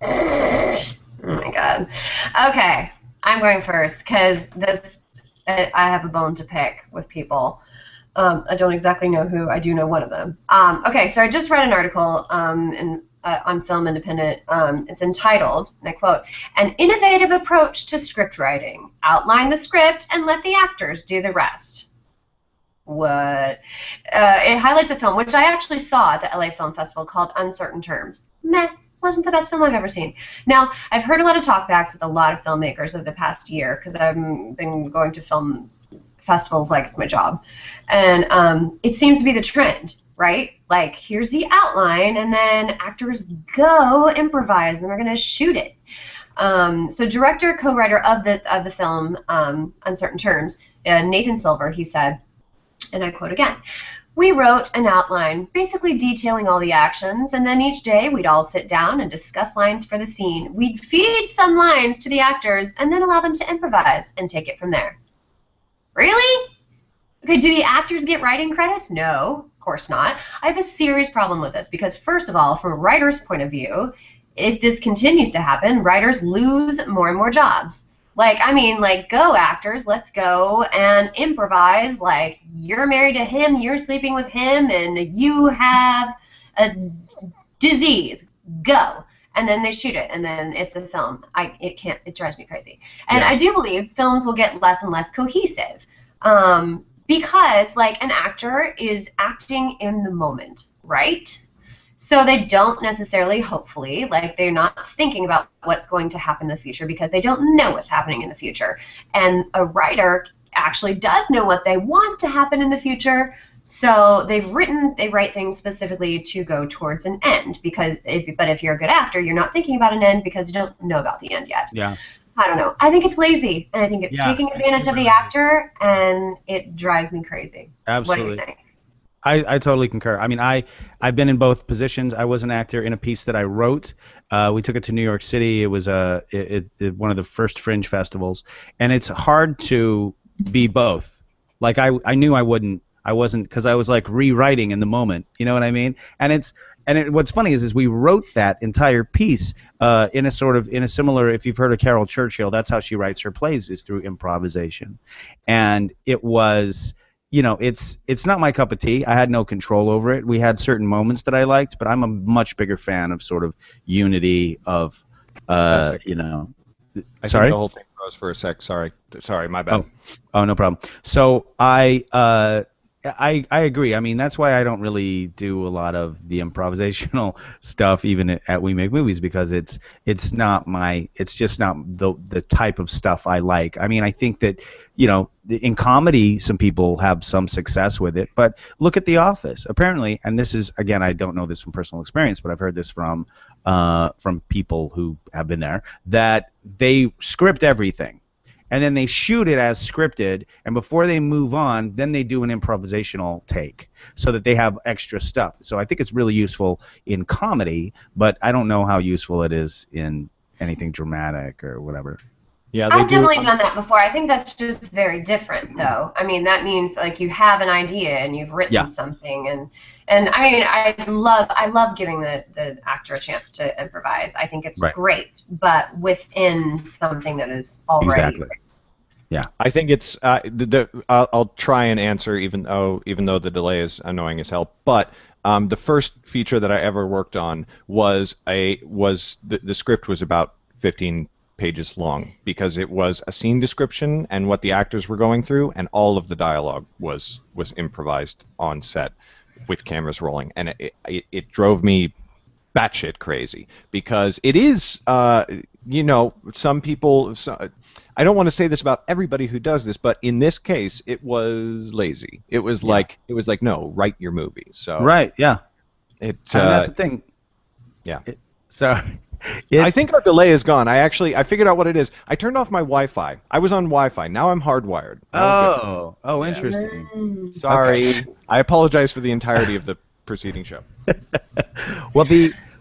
[SPEAKER 2] Oh my god. Okay, I'm going first because I have a bone to pick with people. I don't exactly know who. I do know one of them. Okay, so I just read an article on Film Independent. It's entitled, and I quote, "An innovative approach to script writing. Outline the script and let the actors do the rest." What? It highlights a film, which I actually saw at the LA Film Festival, called Uncertain Terms. Meh. Wasn't the best film I've ever seen. Now, I've heard a lot of talkbacks with a lot of filmmakers over the past year, because I've been going to film festivals like it's my job. And it seems to be the trend, right? Like, here's the outline, and then actors go improvise, and we're going to shoot it. So director, co-writer of the film, Uncertain Terms, Nathan Silver, he said, and I quote again, "We wrote an outline, basically detailing all the actions, and then each day we'd all sit down and discuss lines for the scene. We'd feed some lines to the actors and then allow them to improvise and take it from there." Really? Okay, do the actors get writing credits? No, of course not. I have a serious problem with this because, first of all, from a writer's point of view, if this continues to happen, writers lose more and more jobs. Go actors, let's go and improvise. Like, you're married to him, you're sleeping with him, and you have a disease. Go. And then they shoot it, and then it's a film. It drives me crazy. And I do believe films will get less and less cohesive because, an actor is acting in the moment, right? So they don't necessarily, hopefully, they're not thinking about what's going to happen in the future because they don't know what's happening in the future. And a writer actually does know what they want to happen in the future, so they write things specifically to go towards an end. But if you're a good actor, you're not thinking about an end because you don't know about the end yet.
[SPEAKER 3] Yeah.
[SPEAKER 2] I don't know. I think it's lazy, and I think it's taking advantage of the actor, and it drives me crazy.
[SPEAKER 3] Absolutely.
[SPEAKER 2] What do you think?
[SPEAKER 3] I totally concur. I mean, I've been in both positions. I was an actor in a piece that I wrote. We took it to New York City. It was one of the first Fringe festivals, and it's hard to be both. I knew I wasn't, because I was rewriting in the moment. You know what I mean? What's funny is we wrote that entire piece in a similar. If you've heard of Carol Churchill, that's how she writes her plays, is through improvisation, and it was. It's not my cup of tea. I had no control over it. We had certain moments that I liked, but I'm a much bigger fan of sort of unity of,
[SPEAKER 1] I
[SPEAKER 3] Sorry?
[SPEAKER 1] think the whole thing froze for a sec. Sorry, my bad.
[SPEAKER 3] Oh, no problem. So I I agree. I mean, that's why I don't really do a lot of the improvisational stuff, even at We Make Movies, because it's not it's just not the type of stuff I like. I mean, I think that, in comedy, some people have some success with it, but look at The Office. Apparently, and this is, again, I don't know this from personal experience, but I've heard this from people who have been there, that they script everything. And then they shoot it as scripted, and before they move on, then they do an improvisational take so that they have extra stuff. So I think it's really useful in comedy, but I don't know how useful it is in anything dramatic or whatever.
[SPEAKER 1] Yeah,
[SPEAKER 2] I've definitely done that before. I think that's just very different, though. I mean, that means like you have an idea and you've written something, and I mean, I love giving the actor a chance to improvise. I think it's great, but within something that is already.
[SPEAKER 3] Exactly. Yeah.
[SPEAKER 1] I think it's I'll try and answer even though the delay is annoying as hell. But the first feature that I ever worked on was the script was about 15 pages long, because it was a scene description and what the actors were going through, and all of the dialogue was improvised on set with cameras rolling, and it drove me batshit crazy, because it is some people. I don't want to say this about everybody who does this, but in this case, it was lazy. It was like no, write your movie. So
[SPEAKER 3] right, yeah. That's the thing.
[SPEAKER 1] Yeah.
[SPEAKER 3] I
[SPEAKER 1] think our delay is gone. I figured out what it is. I turned off my Wi-Fi. I was on Wi-Fi. Now I'm hardwired.
[SPEAKER 3] Oh, interesting.
[SPEAKER 1] Sorry. Okay. I apologize for the entirety of the preceding show.
[SPEAKER 3] Well,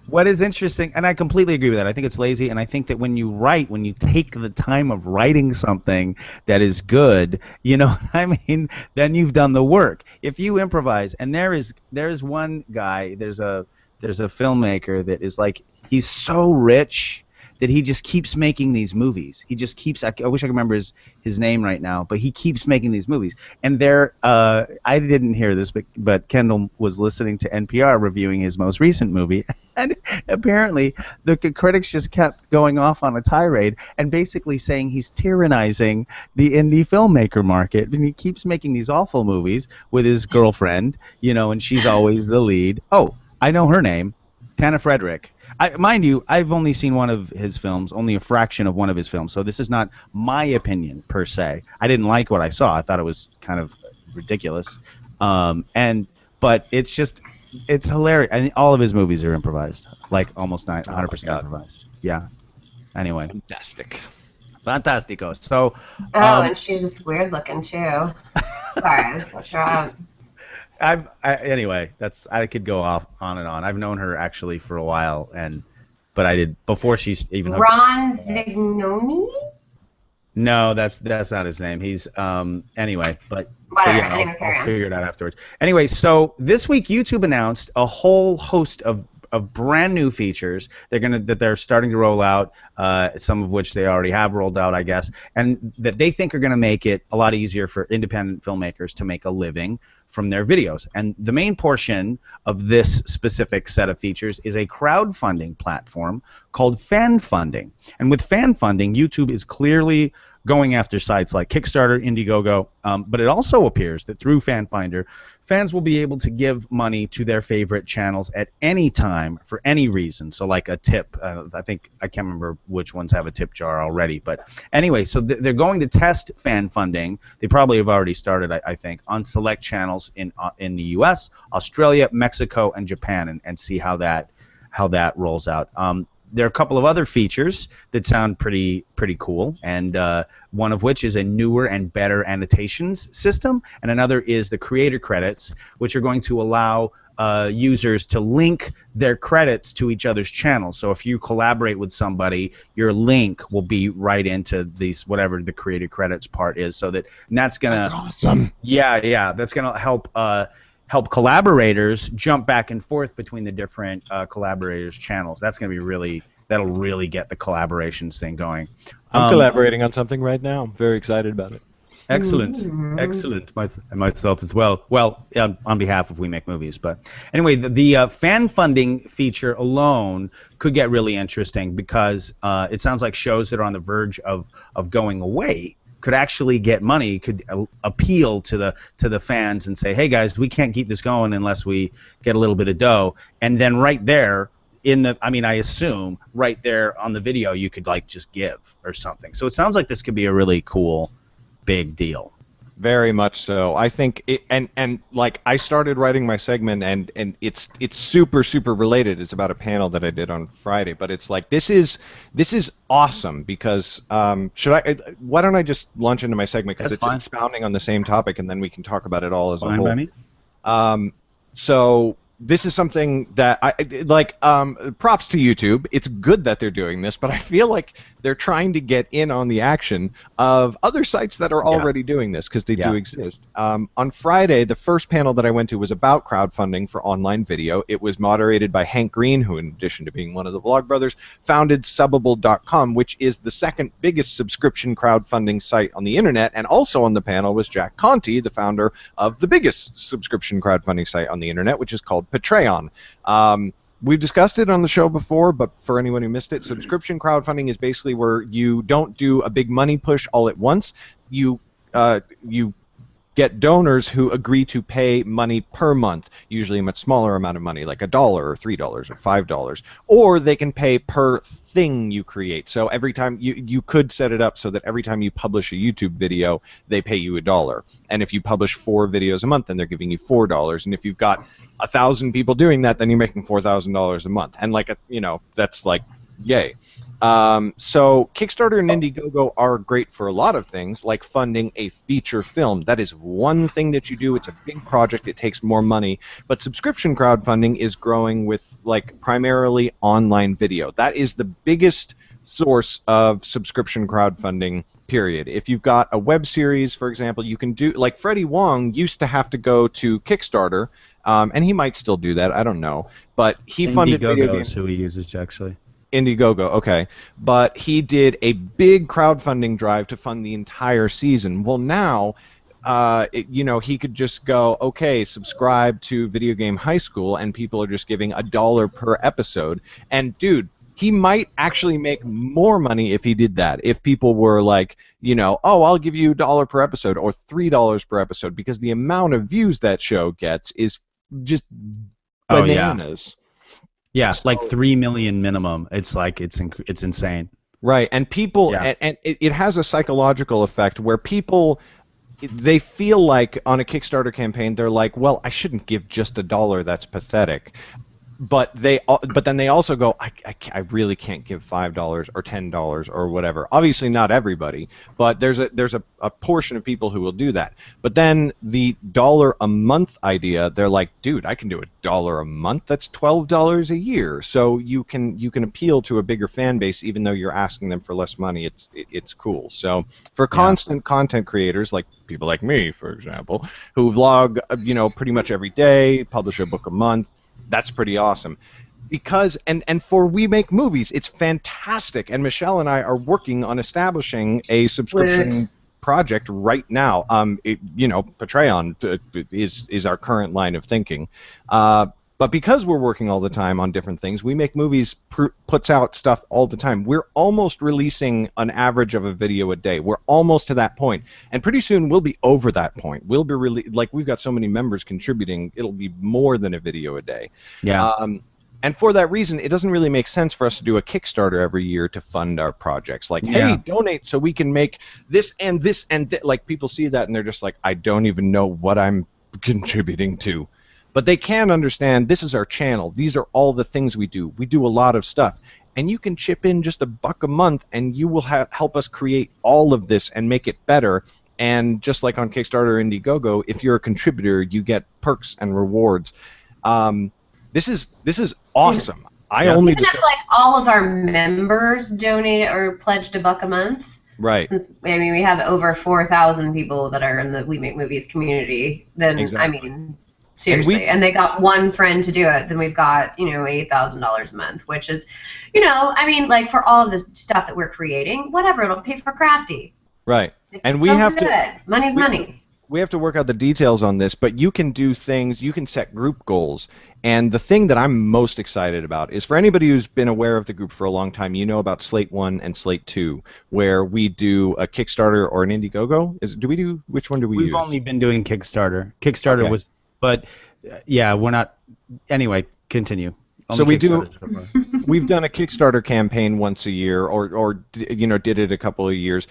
[SPEAKER 3] what is interesting, and I completely agree with that. I think it's lazy, and I think that when you take the time of writing something that is good, you know what I mean, then you've done the work. If you improvise, and there is one guy, there's a filmmaker that is like, he's so rich that he just keeps making these movies. He just keeps. I wish I could remember his name right now, but he keeps making these movies. And I didn't hear this, but Kendall was listening to NPR reviewing his most recent movie, and apparently the critics just kept going off on a tirade and basically saying he's tyrannizing the indie filmmaker market, and he keeps making these awful movies with his girlfriend, and she's always the lead. Oh, I know her name, Tana Frederick. Mind you, I've only seen one of his films, only a fraction of one of his films, so this is not my opinion per se. I didn't like what I saw. I thought it was kind of ridiculous. But it's hilarious. I think all of his movies are improvised, like almost 100% improvised. Yeah. Anyway. Fantastico. So.
[SPEAKER 2] And she's just weird looking too. Sorry, I just looked her up.
[SPEAKER 3] Anyway, I could go on and on. I've known her actually for a while, but I did before she's even.
[SPEAKER 2] Ron Vignoni?
[SPEAKER 3] No, that's not his name. He's anyway, but
[SPEAKER 2] whatever.
[SPEAKER 3] I'll figure it out afterwards. Anyway, so this week YouTube announced a whole host of brand new features that they're starting to roll out, some of which they already have rolled out, I guess, and that they think are going to make it a lot easier for independent filmmakers to make a living from their videos. And the main portion of this specific set of features is a crowdfunding platform called fan funding. And with fan funding, YouTube is clearly going after sites like Kickstarter, Indiegogo, but it also appears that through FanFinder, fans will be able to give money to their favorite channels at any time for any reason. So like a tip, I can't remember which ones have a tip jar already, but anyway, so they're going to test fan funding. They probably have already started, I think, on select channels in the U.S., Australia, Mexico, and Japan, and see how that rolls out. There are a couple of other features that sound pretty cool, and one of which is a newer and better annotations system, and another is the creator credits, which are going to allow users to link their credits to each other's channels. So if you collaborate with somebody, your link will be right into these, whatever the creator credits part is. So that's gonna.
[SPEAKER 1] That's awesome.
[SPEAKER 3] Yeah, that's gonna help collaborators jump back and forth between the different collaborators' channels. That's going to that'll really get the collaborations thing going.
[SPEAKER 1] I'm collaborating on something right now. I'm very excited about it.
[SPEAKER 3] Excellent. Myself as well. Well, on behalf of We Make Movies. But anyway, the fan funding feature alone could get really interesting, because it sounds like shows that are on the verge of going away could actually get money, could appeal to the fans and say, hey guys, we can't keep this going unless we get a little bit of dough. And then right there I assume right there on the video you could like just give or something. So it sounds like this could be a really cool big deal.
[SPEAKER 1] Very much so. I think and like I started writing my segment and it's super related. It's about a panel that I did on Friday, but it's like this is awesome because why don't I just launch into my segment because it's
[SPEAKER 3] fine.
[SPEAKER 1] expounding on the same topic and then we can talk about it all as a
[SPEAKER 3] Fine
[SPEAKER 1] whole.
[SPEAKER 3] by me.
[SPEAKER 1] So this is something that I like. Props to YouTube. It's good that they're doing this, but I feel like they're trying to get in on the action of other sites that are already doing this because they do exist. On Friday, the first panel that I went to was about crowdfunding for online video. It was moderated by Hank Green, who, in addition to being one of the Vlogbrothers, founded Subbable.com, which is the second biggest subscription crowdfunding site on the internet. And also on the panel was Jack Conte, the founder of the biggest subscription crowdfunding site on the internet, which is called Patreon. We've discussed it on the show before, but for anyone who missed it, subscription crowdfunding is basically where you don't do a big money push all at once. You get donors who agree to pay money per month, usually a much smaller amount of money, like $1 or $3 or $5, or they can pay per thing you create. So every time you could set it up so that every time you publish a YouTube video, they pay you $1. And if you publish 4 videos a month, then they're giving you $4. And if you've got 1,000 people doing that, then you're making $4,000 a month. And like that's like yay. So Kickstarter and Indiegogo are great for a lot of things, like funding a feature film. That is one thing that you do. It's a big project. It takes more money. But subscription crowdfunding is growing with like primarily online video. That is the biggest source of subscription crowdfunding, period. If you've got a web series, for example, you can do, like Freddie Wong used to have to go to Kickstarter, and he might still do that, I don't know. But he funded video games.
[SPEAKER 3] Indiegogo is who he uses, actually.
[SPEAKER 1] Indiegogo, okay. But he did a big crowdfunding drive to fund the entire season. Well, now, he could just go, okay, subscribe to Video Game High School, and people are just giving $1 per episode. And, dude, he might actually make more money if he did that. If people were like, oh, I'll give you $1 per episode or $3 per episode, because the amount of views that show gets is just bananas.
[SPEAKER 3] Yeah, like 3 million minimum. It's like it's insane.
[SPEAKER 1] Right, and people, and it has a psychological effect where people, they feel like on a Kickstarter campaign, they're like, well, I shouldn't give just $1. That's pathetic. But then they also go, I really can't give $5 or $10 or whatever. Obviously not everybody, but there's a portion of people who will do that. But then the $1 a month idea, they're like, dude, I can do $1 a month. That's $12 a year. So you can appeal to a bigger fan base even though you're asking them for less money. It's cool. So for constant content creators like people like me, for example, who vlog pretty much every day, publish a book a month, that's pretty awesome. Because and for We Make Movies, it's fantastic. And Michelle and I are working on establishing a subscription project right now. Patreon is our current line of thinking. But because we're working all the time on different things, We Make Movies puts out stuff all the time. We're almost releasing an average of a video a day. We're almost to that point. And pretty soon we'll be over that point. We'll be we've got so many members contributing, it'll be more than a video a day.
[SPEAKER 3] Yeah.
[SPEAKER 1] And for that reason, it doesn't really make sense for us to do a Kickstarter every year to fund our projects. Like, hey, donate so we can make this and this and that. Like, people see that and they're just like, I don't even know what I'm contributing to. But they can understand this is our channel. These are all the things we do. We do a lot of stuff. And you can chip in just $1 a month and you will help us create all of this and make it better. And just like on Kickstarter or Indiegogo, if you're a contributor, you get perks and rewards. This is awesome.
[SPEAKER 2] Even if like all of our members donate or pledged $1 a month.
[SPEAKER 1] Right.
[SPEAKER 2] Since we have over 4,000 people that are in the We Make Movies community, then
[SPEAKER 1] exactly.
[SPEAKER 2] Seriously, and they got one friend to do it, then we've got, $8,000 a month, which is, like for all of the stuff that we're creating, whatever, it'll pay for Crafty.
[SPEAKER 1] Right.
[SPEAKER 2] It's
[SPEAKER 1] and we
[SPEAKER 2] so
[SPEAKER 1] have
[SPEAKER 2] good. Money's money.
[SPEAKER 1] we have to work out the details on this, but you can do things, you can set group goals. And the thing that I'm most excited about is, for anybody who's been aware of the group for a long time, you know about Slate 1 and Slate 2, where we do a Kickstarter or an Indiegogo. Which one do we use?
[SPEAKER 3] We've only been doing Kickstarter. Kickstarter
[SPEAKER 1] Okay.
[SPEAKER 3] was, but yeah, we're not. Anyway, continue.
[SPEAKER 1] So
[SPEAKER 3] Only
[SPEAKER 1] we do.
[SPEAKER 3] Kickstarter so far.
[SPEAKER 1] We've done a Kickstarter campaign once a year, or did it a couple of years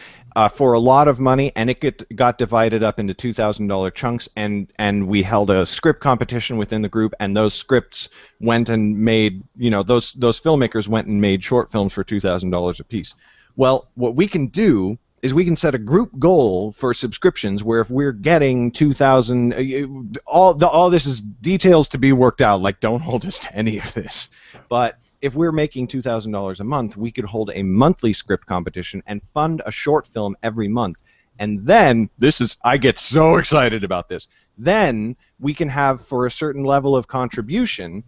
[SPEAKER 1] for a lot of money, and it got divided up into $2,000 chunks, and we held a script competition within the group, and those scripts went and made, those filmmakers went and made short films for $2,000 a piece. Well, what we can do is we can set a group goal for subscriptions where if we're getting 2,000, all this is details to be worked out, like don't hold us to any of this. But if we're making $2,000 a month, we could hold a monthly script competition and fund a short film every month. And then, I get so excited about this, then we can have, for a certain level of contribution,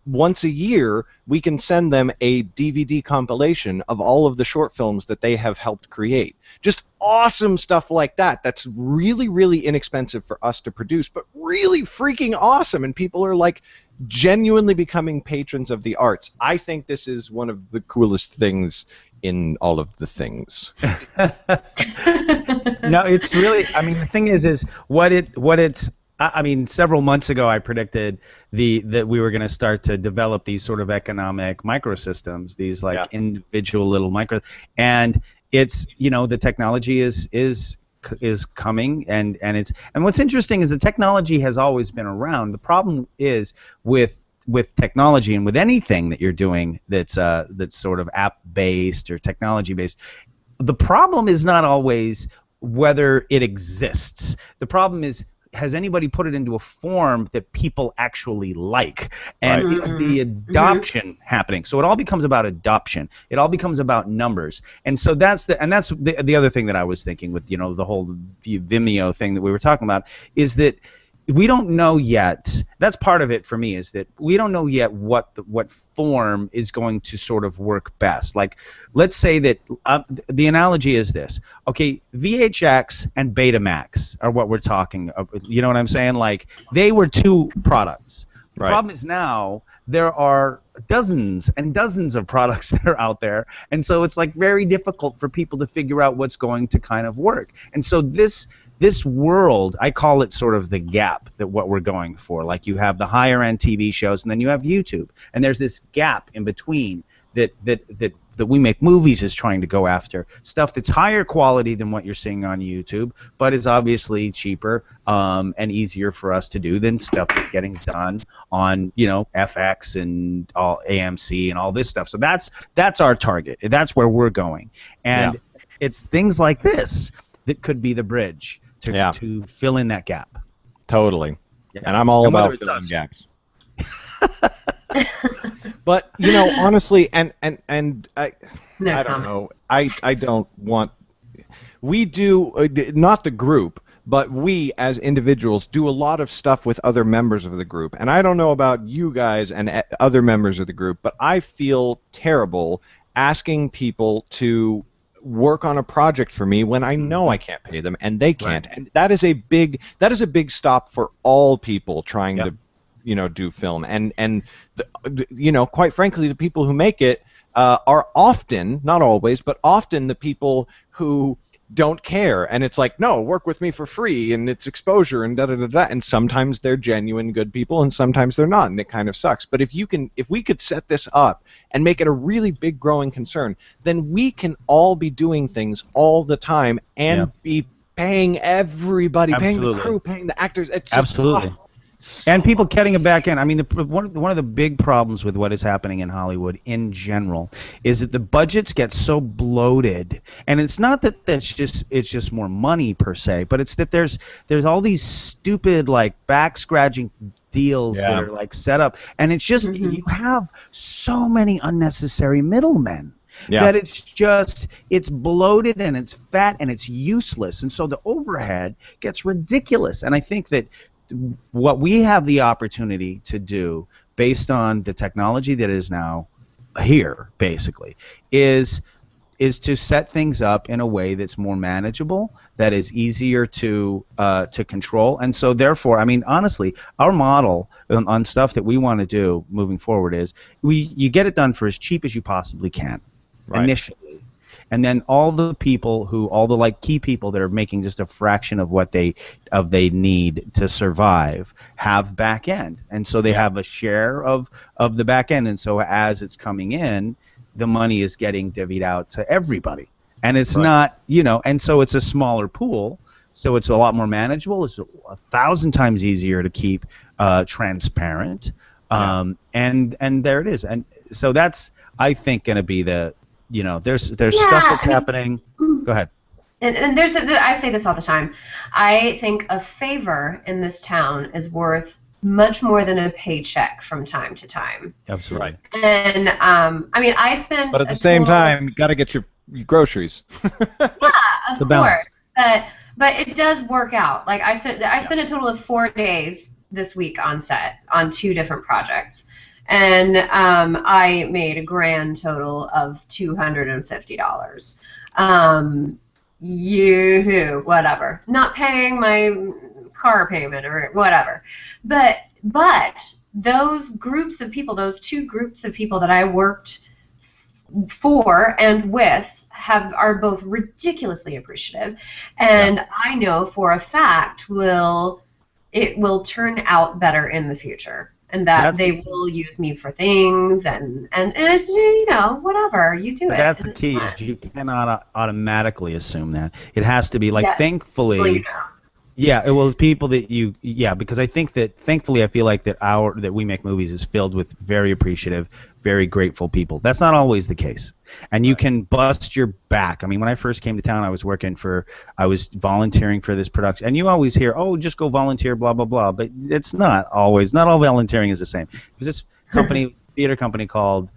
[SPEAKER 1] once a year, we can send them a DVD compilation of all of the short films that they have helped create. Just awesome stuff like that. That's really, really inexpensive for us to produce, but really freaking awesome. And people are like genuinely becoming patrons of the arts. I think this is one of the coolest things in all of the things.
[SPEAKER 3] No, it's really. I mean, the thing is what it's. I mean, several months ago, I predicted that we were going to start to develop these sort of economic microsystems, these individual little and it's, the technology is coming, and what's interesting is the technology has always been around. The problem is with technology and with anything that you're doing that's sort of app based or technology based, the problem is not always whether it exists. The problem is, has anybody put it into a form that people actually like? And
[SPEAKER 1] Right.
[SPEAKER 3] is the adoption happening? So it all becomes about adoption. It all becomes about numbers. And so that's the other thing that I was thinking with, the whole Vimeo thing that we were talking about, is that we don't know yet. That's part of it for me, is that we don't know yet what form is going to sort of work best. Like, let's say that the analogy is this. Okay, VHX and Betamax are what we're talking about. You know what I'm saying? Like, they were two products. The
[SPEAKER 1] Right.
[SPEAKER 3] problem is now there are dozens and dozens of products that are out there, and so it's like very difficult for people to figure out what's going to kind of work. And so this world, I call it sort of the gap that what we're going for. Like, you have the higher end TV shows, and then you have YouTube, and there's this gap in between that We Make Movies is trying to go after. Stuff that's higher quality than what you're seeing on YouTube, but is obviously cheaper and easier for us to do than stuff that's getting done on, FX and all AMC and all this stuff. So that's our target. That's where we're going. And it's things like this that could be the bridge to fill in that gap.
[SPEAKER 1] Totally.
[SPEAKER 3] Yeah.
[SPEAKER 1] And I'm all
[SPEAKER 3] And
[SPEAKER 1] about
[SPEAKER 3] whether it's
[SPEAKER 1] filling
[SPEAKER 3] us.
[SPEAKER 1] gaps. But honestly, and I
[SPEAKER 2] No
[SPEAKER 1] don't
[SPEAKER 2] comment.
[SPEAKER 1] know. I don't want. We do not the group, but we as individuals do a lot of stuff with other members of the group. And I don't know about you guys and other members of the group, but I feel terrible asking people to work on a project for me when I know I can't pay them and they can't.
[SPEAKER 3] Right.
[SPEAKER 1] And that is a big stop for all people trying to do film. And quite frankly, the people who make it are often, not always, but often the people who don't care. And it's like, no, work with me for free, and it's exposure, and da-da-da-da. And sometimes they're genuine good people, and sometimes they're not, and it kind of sucks. But if we could set this up and make it a really big growing concern, then we can all be doing things all the time and be paying everybody, paying the crew, paying the actors. It's just,
[SPEAKER 3] Absolutely. And people getting it back in. I mean, one of the big problems with what is happening in Hollywood in general is that the budgets get so bloated, and it's not that it's just more money per se, but it's that there's all these stupid like back scratching deals that are like set up, and it's just you have so many unnecessary middlemen.
[SPEAKER 1] Yeah.
[SPEAKER 3] That it's bloated and it's fat and it's useless, and so the overhead gets ridiculous. And I think that what we have the opportunity to do, based on the technology that is now here, basically, is to set things up in a way that's more manageable, that is easier to control. And so therefore, I mean, honestly, our model on stuff that we want to do moving forward is you get it done for as cheap as you possibly can initially. And then all the like key people that are making just a fraction of what they need to survive have back end, and so they have a share of the back end, and so as it's coming in, the money is getting divvied out to everybody, and it's not, and so it's a smaller pool, so it's a lot more manageable. It's 1,000 times easier to keep transparent, and there it is, and so that's, I think, going to be the there's stuff that's happening. Go ahead.
[SPEAKER 2] And I say this all the time. I think a favor in this town is worth much more than a paycheck from time to time.
[SPEAKER 3] Absolutely.
[SPEAKER 2] And I mean, I spent.
[SPEAKER 1] But at the same time, you got to get your groceries.
[SPEAKER 2] Yeah, of course. But it does work out. Like I spent a total of 4 days this week on set on 2 different projects. And I made a grand total of $250. Whatever. Not paying my car payment or whatever. But those groups of people, those 2 groups of people that I worked for and with, are both ridiculously appreciative, and I know for a fact it will turn out better in the future. And that they will use me for things, and it's, whatever, you do it.
[SPEAKER 3] That's the key, is you cannot automatically assume that. It has to be, like, thankfully, people that because I think that, thankfully, I feel like that We Make Movies is filled with very appreciative, very grateful people. That's not always the case. And you can bust your back. I mean, when I first came to town, I was volunteering for this production. And you always hear, oh, just go volunteer, blah, blah, blah. But it's not all volunteering is the same. It was this theater company called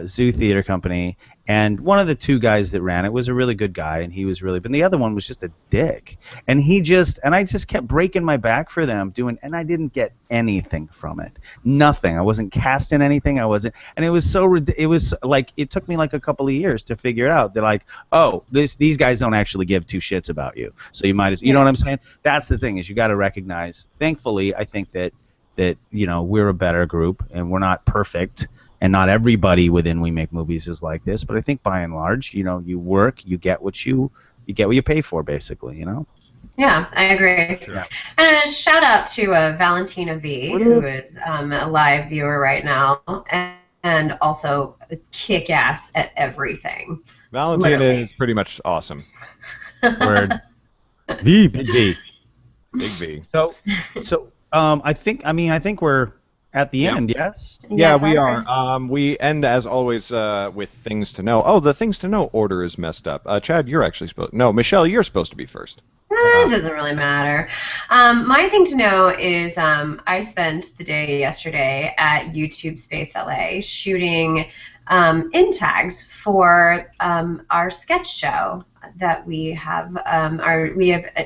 [SPEAKER 3] Zoo Theater Company, and one of the 2 guys that ran it was a really good guy, and he was but the other one was just a dick, and I just kept breaking my back for them and I didn't get anything from it, nothing. I wasn't cast in anything. And it was like, it took me like a couple of years to figure it out. They're like, oh, these guys don't actually give 2 shits about you, so you might as, you know what I'm saying? That's the thing, is you got to recognize. Thankfully, I think that we're a better group, and we're not perfect. And not everybody within We Make Movies is like this, but I think by and large, you work, you get what you pay for, basically,
[SPEAKER 2] Yeah, I agree. Yeah. And a shout out to Valentina V, who is a live viewer right now, and also kick ass at everything.
[SPEAKER 1] Valentina is pretty much awesome.
[SPEAKER 3] Word. Big V.
[SPEAKER 1] Big V.
[SPEAKER 3] So I think we're at the end, yes?
[SPEAKER 1] Yeah, we are. We end, as always, with things to know. Oh, the things to know order is messed up. Chad, you're actually supposed... No, Michelle, you're supposed to be first.
[SPEAKER 2] It doesn't really matter. My thing to know is I spent the day yesterday at YouTube Space LA shooting in tags for our sketch show that we have.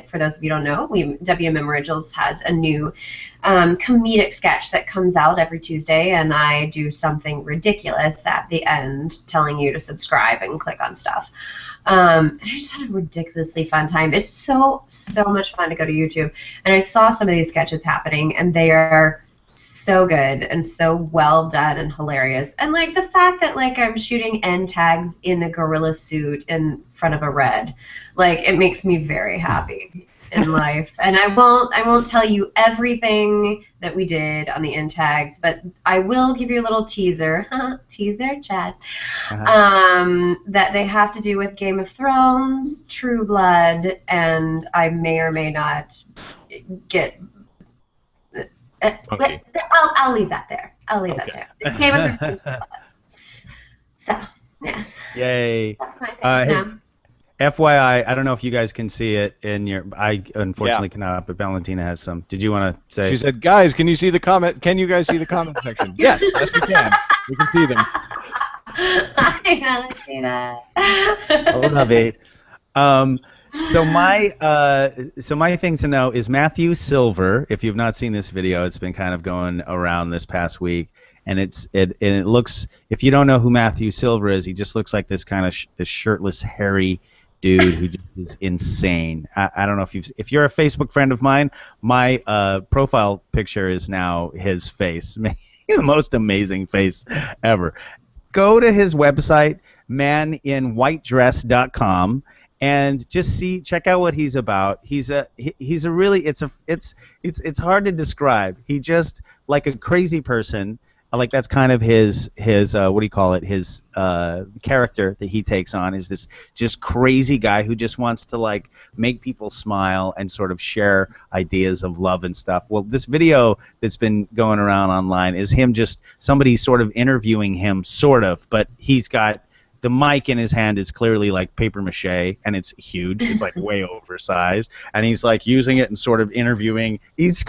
[SPEAKER 2] For those of you who don't know, WMM Originals has a new comedic sketch that comes out every Tuesday, and I do something ridiculous at the end telling you to subscribe and click on stuff. And I just had a ridiculously fun time. It's so much fun to go to YouTube, and I saw some of these sketches happening, and they are so good and so well done and hilarious. And like the fact that like I'm shooting end tags in a gorilla suit in front of a red, like it makes me very happy in life. And I won't tell you everything that we did on the end tags, but I will give you a little teaser, teaser, Chad, that they have to do with Game of Thrones, True Blood, and I may or may not get. I'll leave that there. I'll leave that there. It's Game of Thrones. So, yes.
[SPEAKER 3] Yay.
[SPEAKER 2] That's my thing to know.
[SPEAKER 3] FYI, I don't know if you guys can see it in your... I unfortunately cannot, but Valentina has some. Did you want to say...
[SPEAKER 1] She said, guys, can you see the comment? Can you guys see the comment section? Yes, we can. We can see them.
[SPEAKER 2] Hi, Valentina.
[SPEAKER 3] Hola, babe. So my thing to know is Matthew Silver. If you've not seen this video, it's been kind of going around this past week, and it looks. If you don't know who Matthew Silver is, he just looks like this kind of this shirtless, hairy dude who just is insane. I don't know if you're a Facebook friend of mine, my profile picture is now his face. The most amazing face ever. Go to his website, maninwhitedress.com, and just check out what he's about. He's a really it's hard to describe. He just like a crazy person. Like that's kind of his what do you call it? His character that he takes on is this just crazy guy who just wants to like make people smile and sort of share ideas of love and stuff. Well, this video that's been going around online is him just somebody sort of interviewing him, sort of, but he's got the mic in his hand is clearly like paper mache, and it's huge. It's like way oversized, and he's like using it and sort of interviewing. He's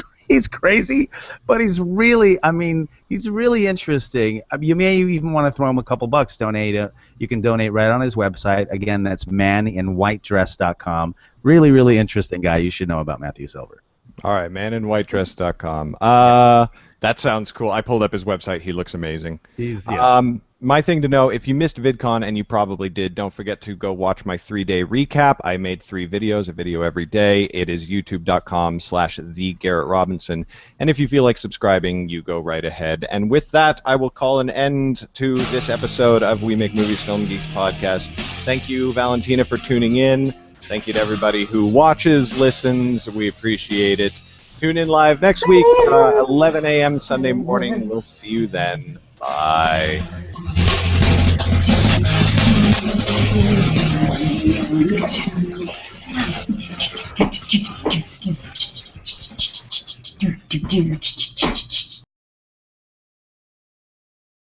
[SPEAKER 3] crazy, but he's really interesting. You may even want to throw him a couple bucks. You can donate right on his website. Again, that's maninwhitedress.com. Really, really interesting guy. You should know about Matthew Silver.
[SPEAKER 1] All right, maninwhitedress.com. That sounds cool. I pulled up his website. He looks amazing.
[SPEAKER 3] Yes.
[SPEAKER 1] My thing to know, if you missed VidCon, and you probably did, don't forget to go watch my 3-day recap. I made 3 videos, a video every day. It is youtube.com/TheGarrettRobinson. And if you feel like subscribing, you go right ahead. And with that, I will call an end to this episode of We Make Movies Film Geeks podcast. Thank you, Valentina, for tuning in. Thank you to everybody who watches, listens. We appreciate it. Tune in live next week, 11 a.m. Sunday morning. We'll see you then. Bye.